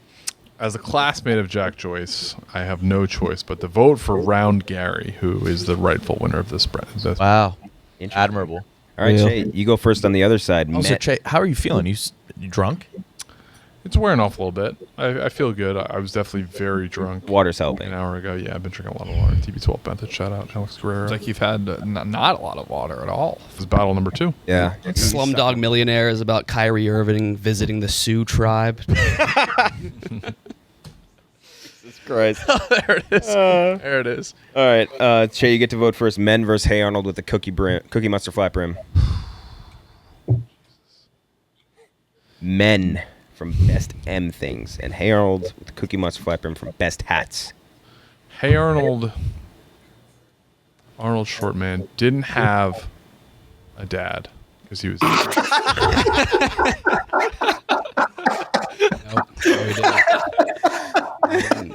As a classmate of Jack Joyce, I have no choice but to vote for Round Gary, who is the rightful winner of this.
Wow.
Interesting.
Admirable.
All right,
Real.
Che, you go first on the other side.
Also, Che, how are you feeling? You drunk?
It's wearing off a little bit. I feel good. I was definitely very drunk.
Water's helping.
An hour ago, yeah, I've been drinking a lot of water. TB12 Bethel, shout out Alex Guerrero.
It's like you've had not a lot of water at all.
This is battle number 2.
Yeah.
Slumdog Millionaire is about Kyrie Irving visiting the Sioux tribe.
Jesus Christ.
There it is. There it is.
All right, Che, you get to vote first. Men versus Hey Arnold with the Cookie Monster flat brim. Men from Best M Things, and Hey Arnold with the Cookie Monster flat brim from Best Hats.
Hey Arnold Shortman didn't have a dad because he was.
Nope. No, we didn't.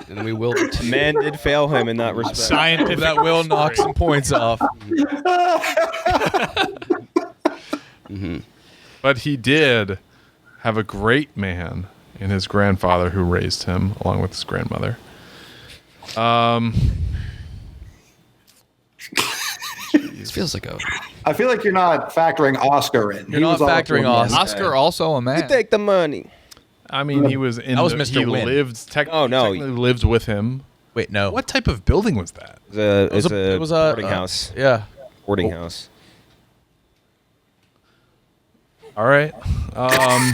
And we will.
Men did fail him in that respect.
Scientific.
That will knock some points off.
But he did have a great man in his grandfather who raised him along with his grandmother.
This feels like a.
I feel like you're not factoring Oscar in.
You're not factoring Oscar.
Oscar also a man.
You take the money.
I mean, he was in.
That was
the,
Mr.
He
Wynn.
lived.
Oh, no.
Technically lived with him.
Wait, no.
What type of building was that?
It's
It was
a boarding house.
Yeah.
Boarding house.
All right. I'm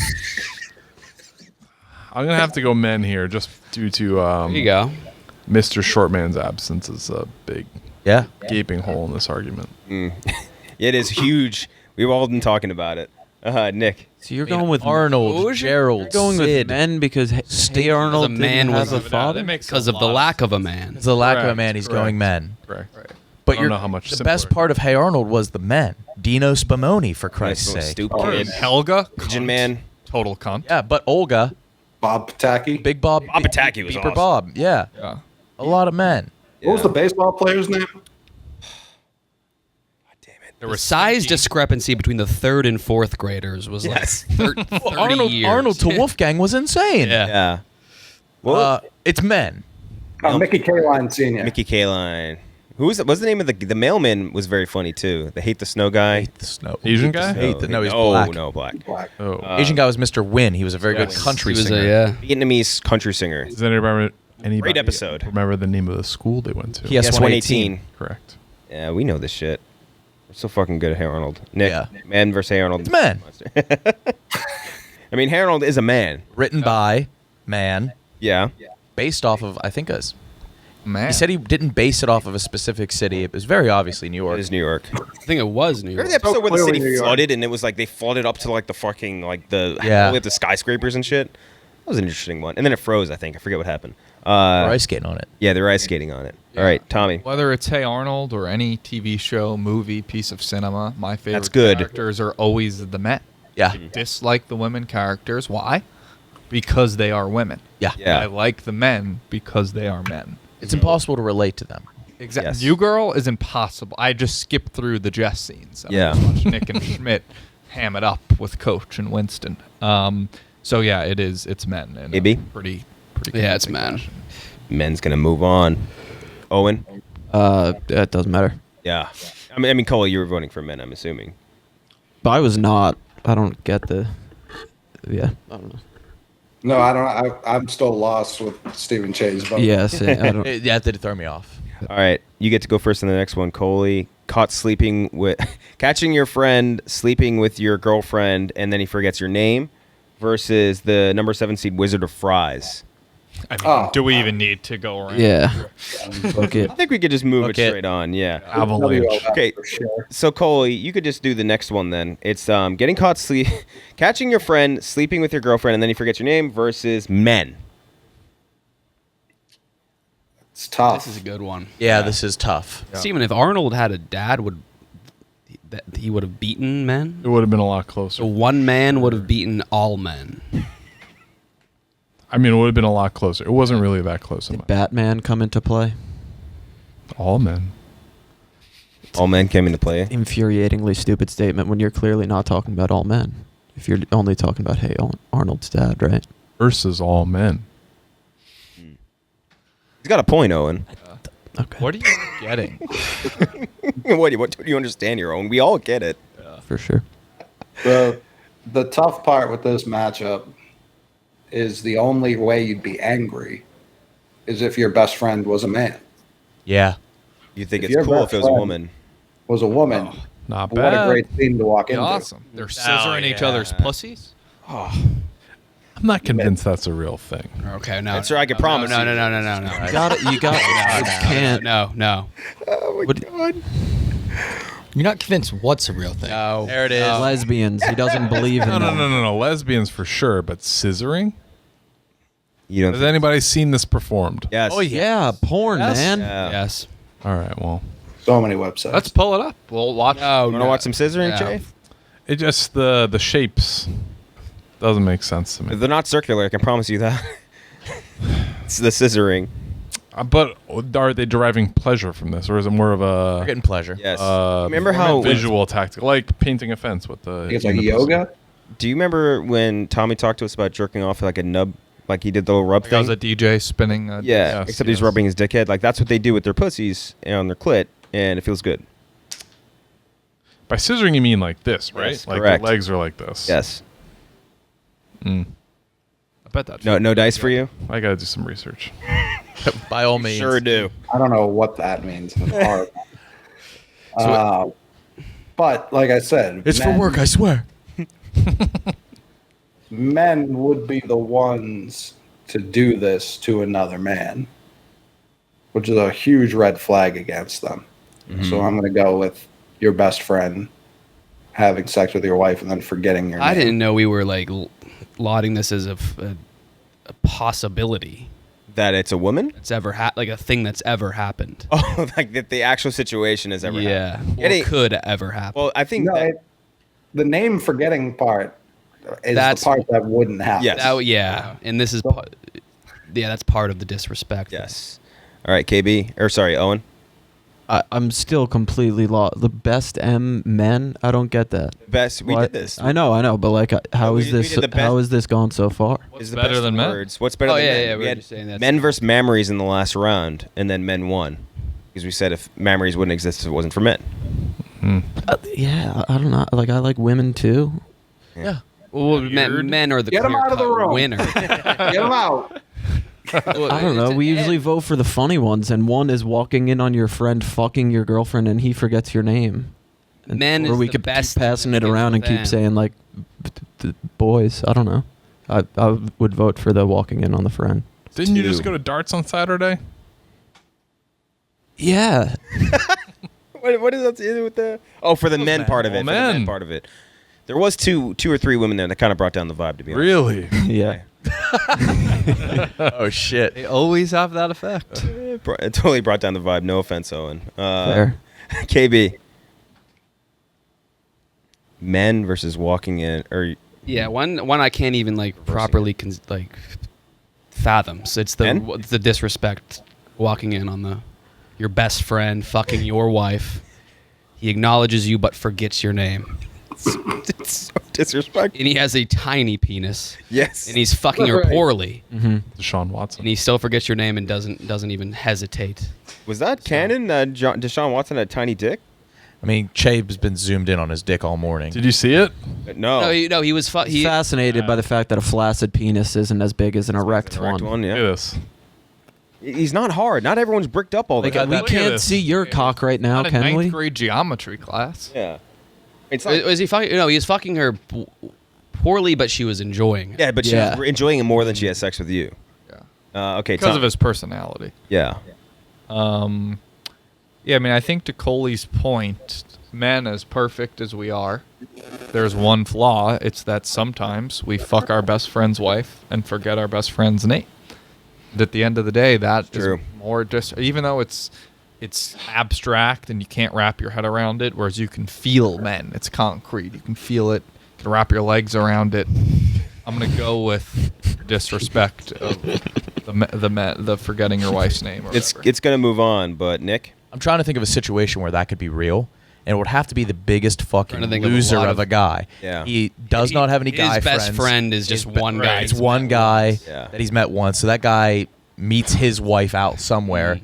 gonna have to go men here, just due to
There you go.
Mr. Shortman's absence is a big
Yeah.
gaping hole in this argument.
It is huge. We've all been talking about it. Nick.
So you're going with
Arnold, Gerald,
You're going with
Sid.
men because Hey Arnold
a man
didn't
was
have a
a-
father.
Because of the lack of a man.
It's the lack of a
Correct,
man. He's
correct.
going men.
Correct.
But
I don't
you're,
know how much
the
simpler
best
it
part of Hey Arnold was the men. Dino Spumoni, for Christ's
Nice little
sake.
stoop
Oh,
kid.
Helga,
Pigeon
cunt.
Man.
Total cunt.
Yeah, but Olga,
Bob Pataki.
Big Bob,
Bob Pataki was
Beeper
awesome.
Bob. Yeah,
Yeah.
a lot of men.
What was the baseball player's name?
There
The
was
size discrepancy between the third and fourth graders was
Yes.
like 30
Arnold,
years.
Arnold to Wolfgang was insane.
Yeah.
Yeah. Well,
It's men.
Mickey Kaline Sr.
Mickey Kaline. Who was the name of the mailman? Was very funny too. The hate the snow guy.
The snow.
Asian guy?
No, he's
oh,
black.
no, black.
Black.
Oh.
Asian guy was Mr. Win. He was a very good country
He was
singer.
yeah.
Vietnamese country singer.
Does anybody
Great episode.
remember the name of the school they went to?
Yes,
Yes, 118.
Correct.
Yeah, we know this shit. We're so fucking good at Hey Arnold. Nick,
Yeah.
man versus Hey Arnold.
It's men.
I mean, Hey Arnold is a man.
Written by man,
Yeah.
based off of, I think,
Man.
he said he didn't base it off of a specific city. It was very obviously New York.
It is New York.
I think it was New York.
Remember the episode where the
clearly
city
New York.
flooded and it was like they flooded up to like the fucking like the
Yeah.
all the way up to skyscrapers and shit? That was an interesting one. And then it froze, I think. I forget what happened.
Or ice skating on it.
Yeah, they were ice skating on it. All right, Tommy.
Whether it's Hey Arnold or any TV show, movie, piece of cinema, my favorite
That's good.
characters are always the men.
Yeah.
Dislike the women characters. Why? Because they are women.
Yeah.
Yeah.
I like the men because they are men.
It's impossible to relate to them.
Exactly.
Yes.
New Girl is impossible. I just skipped through the Jess scenes. I
Yeah.
just watched Nick and Schmidt ham it up with Coach and Winston. So yeah, it's men. And
AB?
pretty.
Yeah, it's
convincing
men.
fashion.
Men's gonna move on. Owen.
It doesn't matter.
Yeah. I mean, Cole, you were voting for men. I'm assuming.
But I was not. I don't get the. Yeah. I don't know.
No, I don't. I'm still lost with Stephen Chase. Vote.
Yes. I don't.
Yeah, it did throw me off.
All right, you get to go first in the next one, Coley. Caught sleeping with, catching your friend sleeping with your girlfriend, and then he forgets your name, versus the number 7 seed Wizard of Fries.
I mean,
Oh.
do we even need to go around?
Yeah. Book it.
I think we could just move it
Okay.
straight on. Yeah.
Avalanche.
WLF
Okay.
for sure.
So Coley, you could just do the next one then. It's getting caught catching your friend sleeping with your girlfriend, and then he forgets your name, versus men.
It's tough.
This is a good one.
Yeah, this is tough.
Steven, if Arnold had a dad, he would have beaten men?
It would have been a lot
So
closer.
one man would have beaten all men.
I mean, it would have been a lot closer. It wasn't really that close. In
Did
my
Batman come into play?
all men.
All men came into play.
Infuriatingly stupid statement when you're clearly not talking about all men. If you're only talking about Arnold's dad, right?
Versus all men.
He's got a point, Owen.
Okay.
What are you getting?
What do you understand here, Owen? We all get it.
For sure.
The tough part with this matchup is the only way you'd be angry is if your best friend was a man.
Yeah.
You think
If
it's
your
cool if
best
it was a
friend
woman?
Was a woman.
Not
What
bad.
a great scene to walk
Yeah,
into.
awesome. They're scissoring each
yeah.
other's pussies.
I'm not convinced that's a real thing.
Okay, no.
That's right, I can promise
No,
you.
no, no, no, no, no.
You got it. You got it. You can't.
No.
You're not convinced what's a real thing.
No.
There it is.
Lesbians. He doesn't believe in
No,
them.
no. Lesbians for sure, but scissoring?
You don't.
Has anybody seen this performed?
Yes.
Oh, yeah.
Yeah, porn,
Yes.
man.
Yeah.
Yes.
All right, well.
So many websites.
Let's pull it up. We'll watch.
No.
Want to watch some scissoring,
No.
Jay?
It just the shapes doesn't make sense to me.
They're not circular. I can promise you that. It's the scissoring.
But are they deriving pleasure from this, or is it more of
We're
a
getting pleasure.
Yes. Remember how?
visual tactic, like painting a fence with the?
it's like
in the
yoga.
Do you remember when Tommy talked to us about jerking off like a nub, like he did the little rub
Like I was
thing?
a DJ spinning.
Yeah.
Yes,
Except he's
yes.
rubbing his dickhead. Like that's what they do with their pussies and on their clit, and it feels good.
By scissoring, you mean like this, right?
Yes,
like
correct.
the legs are like this.
Yes.
Mm.
I bet that's
No dice for you.
I gotta do some research.
By all means.
Sure do.
I don't know what that means. It's hard. But like I said,
It's for work, I swear.
men would be the ones to do this to another man, which is a huge red flag against them. So I'm going to go with your best friend having sex with your wife and then forgetting your name.
I didn't know we were like lauding this as a possibility.
That it's a woman?
That's ever like a thing that's ever happened.
Oh, like that the actual situation has ever happened.
Yeah, or could ever happen.
Well, I think
the name forgetting part is
That's-
the part that wouldn't happen.
Yes.
And this is, that's part of the disrespect.
yes. All right, KB, or sorry, Owen.
I'm still completely lost. The best men? I don't get that.
Best, we
What?
did this.
I know, but like, how
we
is
did- we
this?
did the best-
How has this gone so far?
What's
Is the
better
best
than men?
words. What's better
Oh,
than
yeah,
men?
yeah, we
we
were
had
just saying that.
men versus Mammaries in the last round, and then men won. Because we said if Mammaries wouldn't exist if it wasn't for men.
Yeah, I don't know. Like, I like women too.
Yeah.
Well, men are the
Get 'em out of the
clear-cut
room.
winner.
Get them out.
I don't know. We usually vote for the funny ones, and one is walking in on your friend fucking your girlfriend, and he forgets your name. And,
Men
or
is
we
the
could
best
keep passing it
begins
around and
with
keep
M.
saying like, boys. I don't know. I would vote for the walking in on the friend.
Didn't you just
Two.
go to darts on Saturday?
Yeah.
What is that to do with the? Oh, for the men
men.
part of it.
Oh,
For the men
men.
part of it. There was two or three women there that kind of brought down the vibe. To be honest.
Really?
Yeah.
Oh shit.
They always have that effect.
It totally brought down the vibe. No offense, Owen.
Fair.
KB. Men versus walking in, or
Yeah, one I can't even like properly fathom. So it's the
Men?
it's the disrespect walking in on your best friend fucking your wife. He acknowledges you but forgets your name.
it's so disrespectful.
And he has a tiny penis.
Yes.
And he's fucking her
Right.
poorly.
Deshaun Watson.
And he still forgets your name and doesn't even hesitate.
Was that canon? Deshaun Watson had a tiny dick?
I mean, Chabe's been zoomed in on his dick all morning.
Did you see it?
No.
No, he was he
Fascinated by the fact that a flaccid penis isn't as big as an erect
Correct
one.
one,
Look at
yeah.
this.
He's not hard. Not everyone's bricked up all the
Like,
time.
we
look at
can't
this.
see your cock right now,
Not a
can
ninth
we?
grade geometry class.
Yeah. It's like,
was he fucking no, he was fucking her poorly but she was enjoying it.
yeah, but
Yeah.
she's enjoying it more than she has sex with you.
Yeah.
Okay,
Because
Tom.
of his personality.
Yeah.
Yeah, I mean, I think to Coley's point, men, as perfect as we are, there's one flaw. It's that sometimes we fuck our best friend's wife and forget our best friend's name. And at the end of the day, that is
True.
more just, even though it's abstract and you can't wrap your head around it, whereas you can feel men. It's concrete. You can feel it. You can wrap your legs around it. I'm gonna go with disrespect of the forgetting your wife's name. Or whatever.
It's going to move on, but Nick?
I'm trying to think of a situation where that could be real, and it would have to be the biggest fucking
Trying to think of a
loser
lot
of a
of-
guy.
Yeah.
He does not have any guy
His best
friends.
friend is just one guy.
It's
he's
one
met
guy
once.
Yeah.
that he's met once. So that guy meets his wife out somewhere.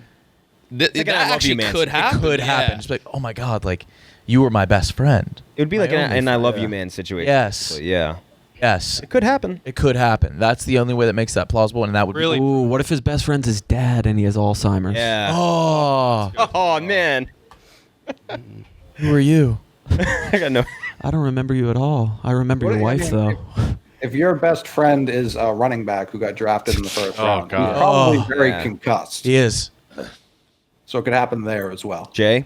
That
like an I love
actually
you man.
could
It
happen.
It could happen.
yeah.
Just like, oh my god, like you were my best friend.
It would be
My
like an
only
I love
friend.
you man situation.
Yes.
But yeah.
Yes,
It could happen.
it could happen. That's the only way that makes that plausible, and that would
Really?
Be,
Ooh, what if his best friend's his dad and he has Alzheimer's?
Yeah.
oh,
Oh, man.
who are you?
I got no.
I don't remember you at all. I remember
What
your
do you
wife,
mean?
though.
If your best friend is a running back who got drafted in the first
Oh,
round,
God.
he's probably
Oh,
very
yeah.
concussed.
He is.
So it could happen there as well.
Jay?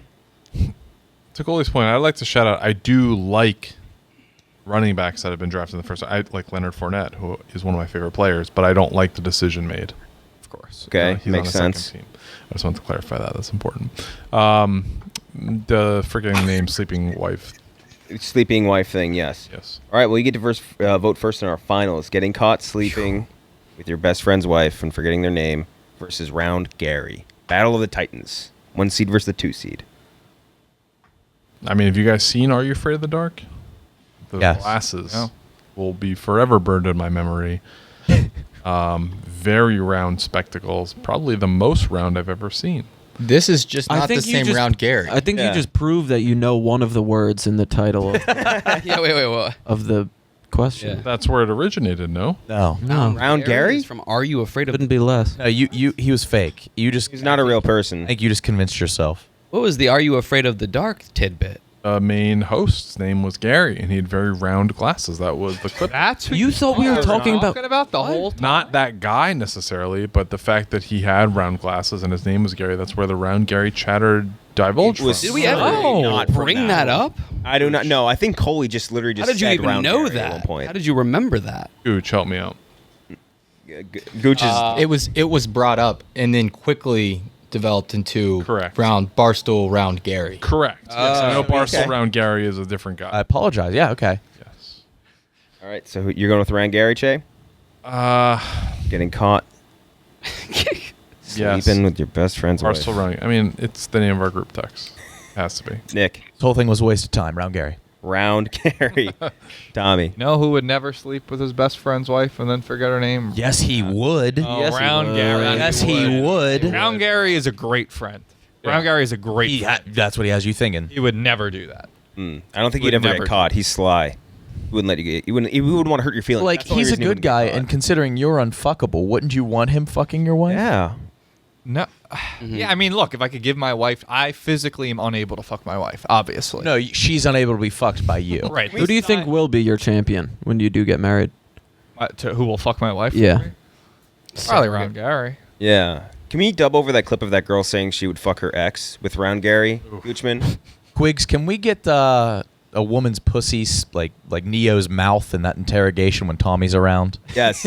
To Coley's point, I'd like to shout out. I do like running backs that have been drafted in the first. I like Leonard Fournette, who is one of my favorite players, but I don't like the decision made.
Of course.
Okay,
He's
makes
on a second
sense.
team. I just want to clarify that. That's important. The freaking name, sleeping wife.
Sleeping wife thing, yes.
Yes.
All right, well, you get to vote first in our finals. Getting caught sleeping with your best friend's wife and forgetting their name versus Round Gary. Battle of the Titans. 1 seed versus the 2 seed.
I mean, have you guys seen Are You Afraid of the Dark? The
Yes.
glasses
Yeah.
will be forever burned in my memory. Very round spectacles. Probably the most round I've ever seen.
This is just
I
not the
think you
same
just-
round Gary.
I think
Yeah.
you just proved that you know one of the words in the title
Yeah, wait, what?
of the question.
Yeah.
That's where it originated, no?
No,
No,
Round Gary?
is from Are You Afraid of?
couldn't be less.
no, he was fake. You just,
He's not a real
I
person.
think you just convinced yourself.
What was the Are You Afraid of the Dark tidbit?
The main host's name was Gary, and he had very round glasses. That was the clip.
That's who
You thought we were talking about-
the whole time.
Not that guy necessarily, but the fact that he had round glasses and his name was Gary. That's where the round Gary chatter divulged
Was-
from.
Did we ever
not from
bring
that
that up?
I do not know. I think Coley just literally just
How did you
said
even
Round
know
Gary at one
that?
point.
How did you remember that?
Gooch, help me out.
Gooch is
It was brought up and then quickly developed into
Correct.
Barstool round Gary.
Correct. Yes, I know Barstool
okay.
Round Gary is a different guy.
I apologize. Yeah, okay.
Yes.
all right. So you're going with Ryan Gary, Che? Getting caught
Yes.
sleeping with your best friend's wife.
Barstool Round. I mean, it's the name of our group text. Has to be.
Nick,
This whole thing was a waste of time. Round Gary.
Round Gary. Tommy.
You know who would never sleep with his best friend's wife and then forget her name?
Yes, he would.
Oh,
Yes, he
Round
would.
Gary.
Yes, he would.
Round Gary is a great friend. Round Gary is a great friend.
That's what he has you thinking.
He would never do that.
I don't think
Would
he'd ever
never
get
do
caught. He's sly. He wouldn't let you get. He wouldn't want to hurt your feelings.
Like,
That's the only
he's a
reason he
good
wouldn't get
guy,
caught.
and considering you're unfuckable, wouldn't you want him fucking your wife?
yeah.
No. Yeah, I mean, look, if I could give my wife, I physically am unable to fuck my wife, obviously.
No, she's unable to be fucked by you.
Right.
Who do you think will be your champion when you do get married?
Who will fuck my wife?
Yeah.
For me? Probably Round Gary.
Yeah. Can we dub over that clip of that girl saying she would fuck her ex with Round Gary Goochman?
Quigs, can we get a woman's pussy like Neo's mouth in that interrogation when Tommy's around?
Yes.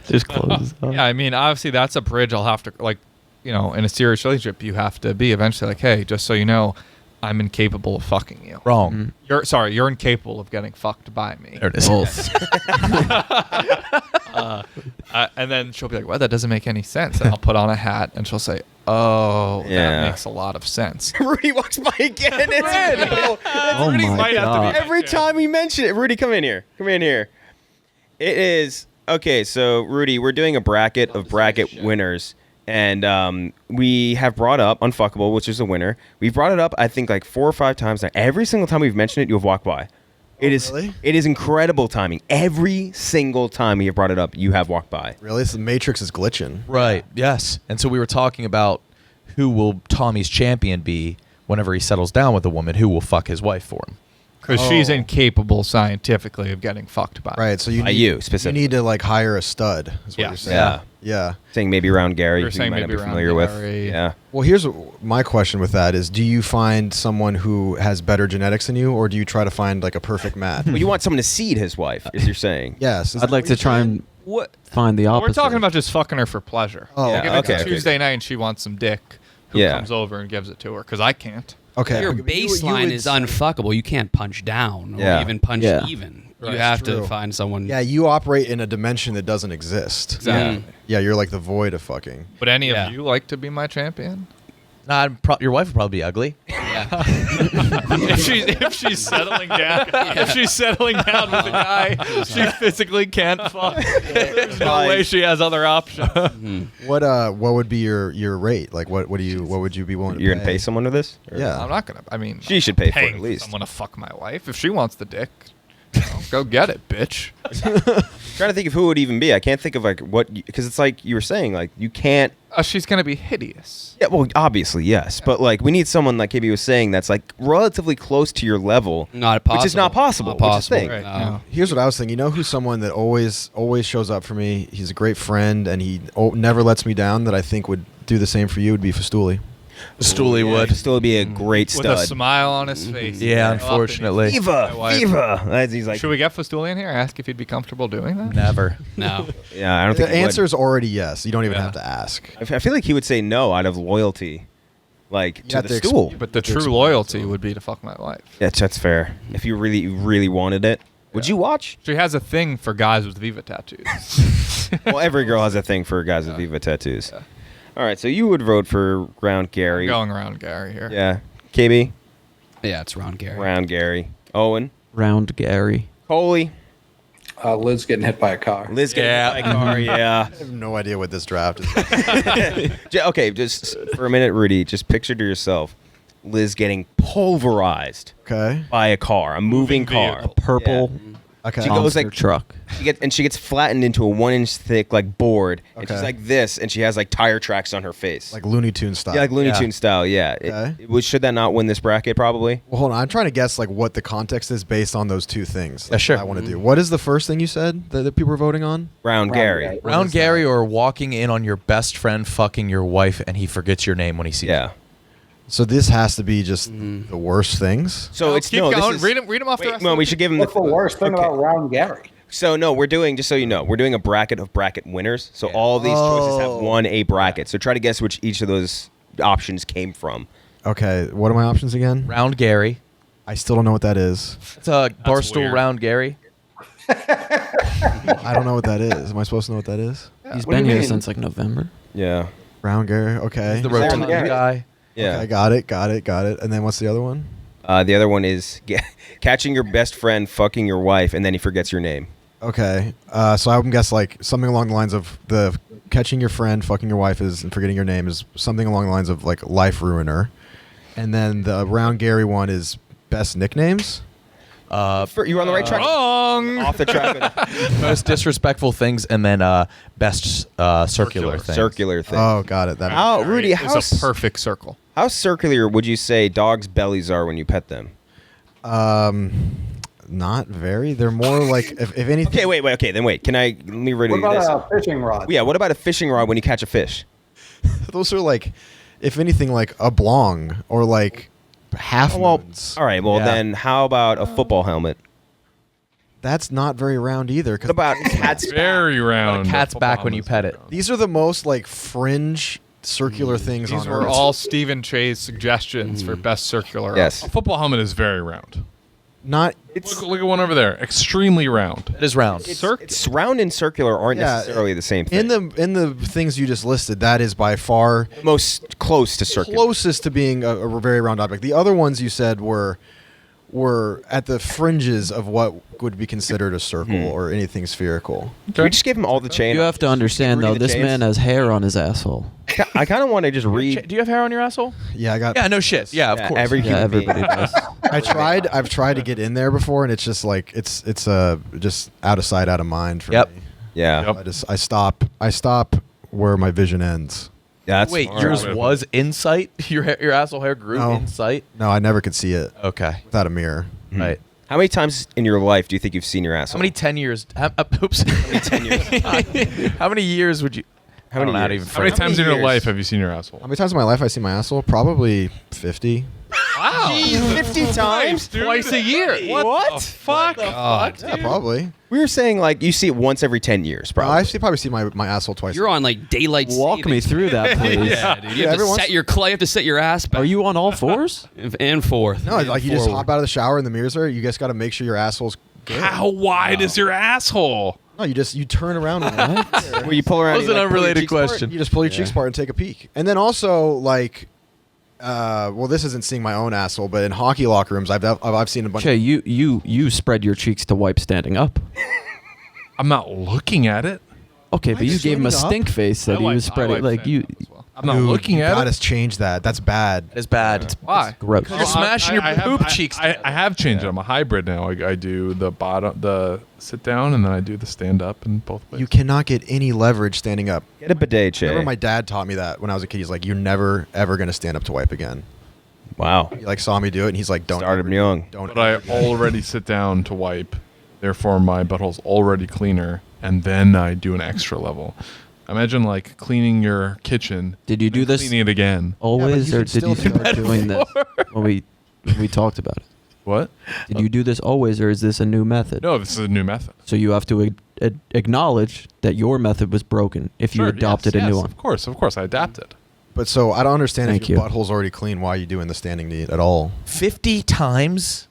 Just close.
Yeah, I mean, obviously that's a bridge I'll have to, like, you know, in a serious relationship, you have to be eventually like, hey, just so you know, I'm incapable of fucking you.
Wrong.
You're incapable of getting fucked by me.
There it is.
And then she'll be like, well, that doesn't make any sense. And I'll put on a hat and she'll say, oh,
Yeah.
that makes a lot of sense.
Rudy walks by again. It's Rudy.
Oh my
might have to be
god.
Every time we mention it, Rudy, come in here. Come in here. It is okay. So, Rudy, we're doing a bracket of bracket winners, and we have brought up Unfuckable, which is a winner. We've brought it up, I think, like 4 or 5 times now. Every single time we've mentioned it, you have walked by. It is It is incredible timing. Every single time we have brought it up, you have walked by.
Really? So the Matrix is glitching.
Right. Yes. And so we were talking about who will Tommy's champion be whenever he settles down with a woman. Who will fuck his wife for him?
Because she's incapable scientifically of getting fucked by.
Right. So you
By
need,
you, specifically.
You need to like hire a stud. Is what
Yeah.
you're saying.
Yeah.
Yeah.
Saying maybe Round Gary,
We were
who you
saying
might not
maybe
be
Round
familiar with.
Gary.
Yeah.
Well, here's my question with that is: do you find someone who has better genetics than you, or do you try to find like a perfect match?
Well, you want someone to seed his wife, as you're saying.
Yes. is
I'd
that
like
what
to
you're
try
saying?
and
What?
find the opposite.
We're talking about just fucking her for pleasure.
Oh,
Yeah,
Like, if it's
okay,
a
okay.
Tuesday night and she wants some dick, who
Yeah.
comes over and gives it to her? Because I can't.
Okay.
Your
But you
baseline
would
is
say-
unfuckable. You can't punch down or
Yeah.
even punch
Yeah.
even.
Right.
You have
True.
to find someone.
Yeah, you operate in a dimension that doesn't exist.
Exactly.
Yeah, you're like the void of fucking.
Would any
Yeah.
of you like to be my champion?
Nah, your wife would probably be ugly.
if she's settling down, if she's settling down with a guy she physically can't fuck, there's no way she has other options.
What would be your rate? Like what would you be willing to
You're going to pay someone for this? Or-
Yeah.
I'm not gonna. I mean,
She should pay for it,
paying
at least.
someone to fuck my wife if she wants the dick. You know, go get it, bitch.
Trying to think of who it would even be. I can't think of like what, because it's like you were saying, like you can't.
She's gonna be hideous.
Yeah, well, obviously yes, but like we need someone like KB was saying that's like relatively close to your level,
Not possible.
which is not possible.
Not
which is the
possible.
thing.
Right.
No.
Yeah.
Here's what I was thinking. You know who's someone that always shows up for me? He's a great friend, and he never lets me down. That I think would do the same for you. Would be Fastuli.
Stooley would.
Still be a great
With a
stud.
smile on his face.
Yeah,
Go up and
unfortunately.
he's my
Viva,
wife.
Viva. He's like,
Should we get Fastuli in here? Ask if he'd be comfortable doing that.
Never.
No.
yeah, I don't
The
think he would.
answer is already yes. You don't even
Yeah.
have to ask.
I feel like he would say no out of loyalty, like
You
to
have
the
to ex-
stool.
But the
Good
true
sport,
loyalty
so.
would be to fuck my wife.
Yeah, that's fair. If you really wanted it, would you watch?
She has a thing for guys with Viva tattoos.
Well, every girl has a thing for guys with Viva tattoos. All right, so you would vote for Round Gary.
Going around Gary here.
Yeah, KB,
Yeah, it's Ron Gary.
Round Gary, Owen,
Round Gary.
Coley,
Liz getting hit by a car.
Liz getting hit by a car. Yeah.
I have no idea what this draft is.
Okay, just for a minute, Rudy. Just picture to yourself Liz getting pulverized
Okay.
by a car, a moving car.
vehicle.
Purple
Okay.
She goes
monster
like-
truck.
She gets flattened into a 1-inch thick like board, and she's
Okay.
like this, and she has like tire tracks on her face,
like Looney Tunes style.
yeah, like Looney
Yeah.
Tune style. Yeah.
Okay.
Should that not win this bracket? Probably.
Well, hold on. I'm trying to guess like what the context is based on those two things.
Yeah, sure.
I want to do. What is the first thing you said that people were voting on?
Round Gary.
Round Gary or walking in on your best friend fucking your wife and he forgets your name when he sees
Yeah.
So this has to be just the worst things.
So it's
keep
no.
going.
This is,
read him off the
wait,
rest.
no,
of
we
it.
should give him
What's the worst thing
okay.
about Round Gary?
So no, we're doing, just so you know, we're doing a bracket of bracket winners. So all these choices have won a bracket. So try to guess which each of those options came from.
Okay, what are my options again?
Round Gary.
I still don't know what that is.
It's a Barstool
weird.
Round Gary.
I don't know what that is. Am I supposed to know what that is?
He's
What do
been
you
here
mean?
since like November.
Yeah.
Brown Gary. Okay.
The rotund
Gary.
guy.
Yeah.
Okay, got it. And then what's the other one?
The other one is catching your best friend fucking your wife, and then he forgets your name.
Okay. So I would guess like something along the lines of the catching your friend, fucking your wife is, and forgetting your name is something along the lines of like life ruiner. And then the Round Gary one is best nicknames.
You're on the right track.
Wrong.
Off the track.
Most disrespectful things, and then best circular things.
Circular thing.
Oh, got it. That
How, Rudy,
It's a perfect circle.
how circular would you say dogs' bellies are when you pet them?
Not very. They're more like if anything.
Okay, wait. Okay, then wait. Let me read
What
you this.
about a fishing rod?
Yeah, what about a fishing rod when you catch a fish?
Those are like, if anything, like oblong or like half moons.
All right, well
Yeah.
then how about a football helmet?
That's not very round either.
What
'cause
about cat's
Very round.
Cat's back when you pet it.
these are the most like fringe circular things
These
on
were
Earth.
all Stephen Che's suggestions for best circular.
Yes.
A football helmet is very round.
Not.
Look at one over there. Extremely round.
It is round.
It's round and circular aren't
Yeah,
necessarily the same thing.
In the things you just listed, that is by far
Most close to circular.
closest to being a very round object. The other ones you said were at the fringes of what would be considered a circle or anything spherical.
Can we just give him all the chain?
You have to understand
Read
though,
the
this
chains?
man has hair on his asshole.
I kind of want to just read.
Do you have hair on your asshole?
Yeah, I got.
Yeah, no shit. Yeah, of course.
Every
Yeah,
human being.
everybody does.
I've tried to get in there before, and it's just like it's just out of sight, out of mind for
Yep.
me.
Yeah.
Yep.
I stop where my vision ends.
Yeah, that's
Wait,
smart.
yours was in sight? Your asshole hair grew
No.
in sight?
No, I never could see it
Okay.
without a mirror.
Right.
How many times in your life do you think you've seen your asshole?
How many 10 years? Oops. How many
10 years?
How many years would you?
How many
I don't know how to
years?
even
How many
phrase it.
times in your
years?
life have you seen your asshole?
How many times in my life I see my asshole? Probably 50.
Wow.
50 times?
Twice a year.
What?
Fuck.
Yeah, probably.
We were saying like you see it once every 10 years, probably.
I probably see my asshole twice.
You're on like daylight
Walk me
savings.
through that, please.
Yeah, dude. You
Yeah,
have
every
to
once-
set your you have to set your ass back.
Are you on all fours?
and forth?
No, like you just
Forward.
hop out of the shower and the mirror's there. You just got to make sure your asshole's good.
How wide is your asshole?
No, you turn around and
Where you pull around.
That was
and,
an
like, pull your
unrelated
cheeks apart?
question.
you just pull your cheeks apart and take a peek. And then also like, well, this isn't seeing my own asshole, but in hockey locker rooms, I've seen a bunch.
Okay, you spread your cheeks to wipe standing up.
I'm not looking at it.
Okay, but you
just
gave him a
standing up?
stink face that he was spreading. Like you,
I'm not
Dude,
looking
you
at
gotta
it.
change that. That's bad.
That is bad.
Why?
gross.
You're smashing your boob cheeks.
I have changed it. I'm a hybrid now. I do the sit down and then I do the stand up and both ways.
You cannot get any leverage standing up.
Get a bidet, Che.
Remember, my dad taught me that when I was a kid. He's like, "You're never ever gonna stand up to wipe again."
Wow.
He like saw me do it, and he's like, "Don't
Started
ever
me young.
Don't."
But I already sit down to wipe, therefore my butthole's already cleaner, and then I do an extra level. Imagine like cleaning your kitchen.
Did you
and
do this
Cleaning it again.
always,
you
or
can
did you
still do
start doing this when we talked about it?
What?
Did you do this always, or is this a new method?
No, this is a new method.
So you have to acknowledge that your method was broken if you
Sure,
adopted
yes,
a new
yes,
one.
Of course, I adapted.
But so I don't understand
Thank
if your
you.
butthole's already clean. Why are you doing the standing knee at all?
50 times?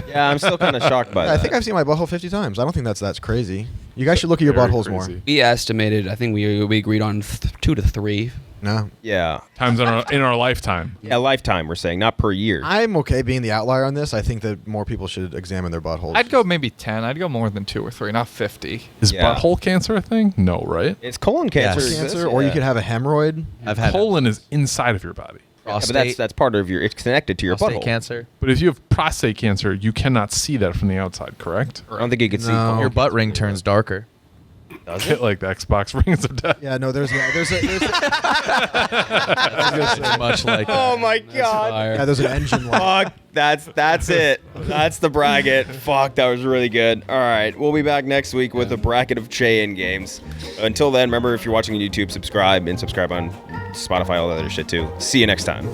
Yeah, I'm still kind of shocked by that.
I think I've seen my butthole 50 times. I don't think that's crazy. You guys should look at your
Very
buttholes
crazy.
more.
We estimated. I think we agreed on 2 to 3.
No,
Yeah.
Times in our lifetime.
Yeah, lifetime, we're saying, not per year.
I'm okay being the outlier on this. I think that more people should examine their buttholes.
I'd go maybe 10. I'd go more than 2 or 3, not 50.
Is
Yeah.
butthole cancer a thing? No, right?
It's colon cancer.
Yes.
exists,
cancer, or you
yeah.
could have a hemorrhoid.
I've had
Colon is inside of your body.
Yeah, but
prostate,
that's part of your. It's connected to your
prostate
butthole.
cancer.
But if you have prostate cancer, you cannot see that from the outside, correct?
I don't think you could see.
No.
colon
Your butt
cancer.
ring turns darker.
Does
Hit like the Xbox rings of death.
Yeah, no, there's
Much like
Oh my god.
yeah, there's an engine light.
Fuck. That's it. That's the bracket. Fuck, that was really good. All right, we'll be back next week with a bracket of Che-in games. Until then, remember if you're watching on YouTube, subscribe on Spotify, all that other shit too. See you next time.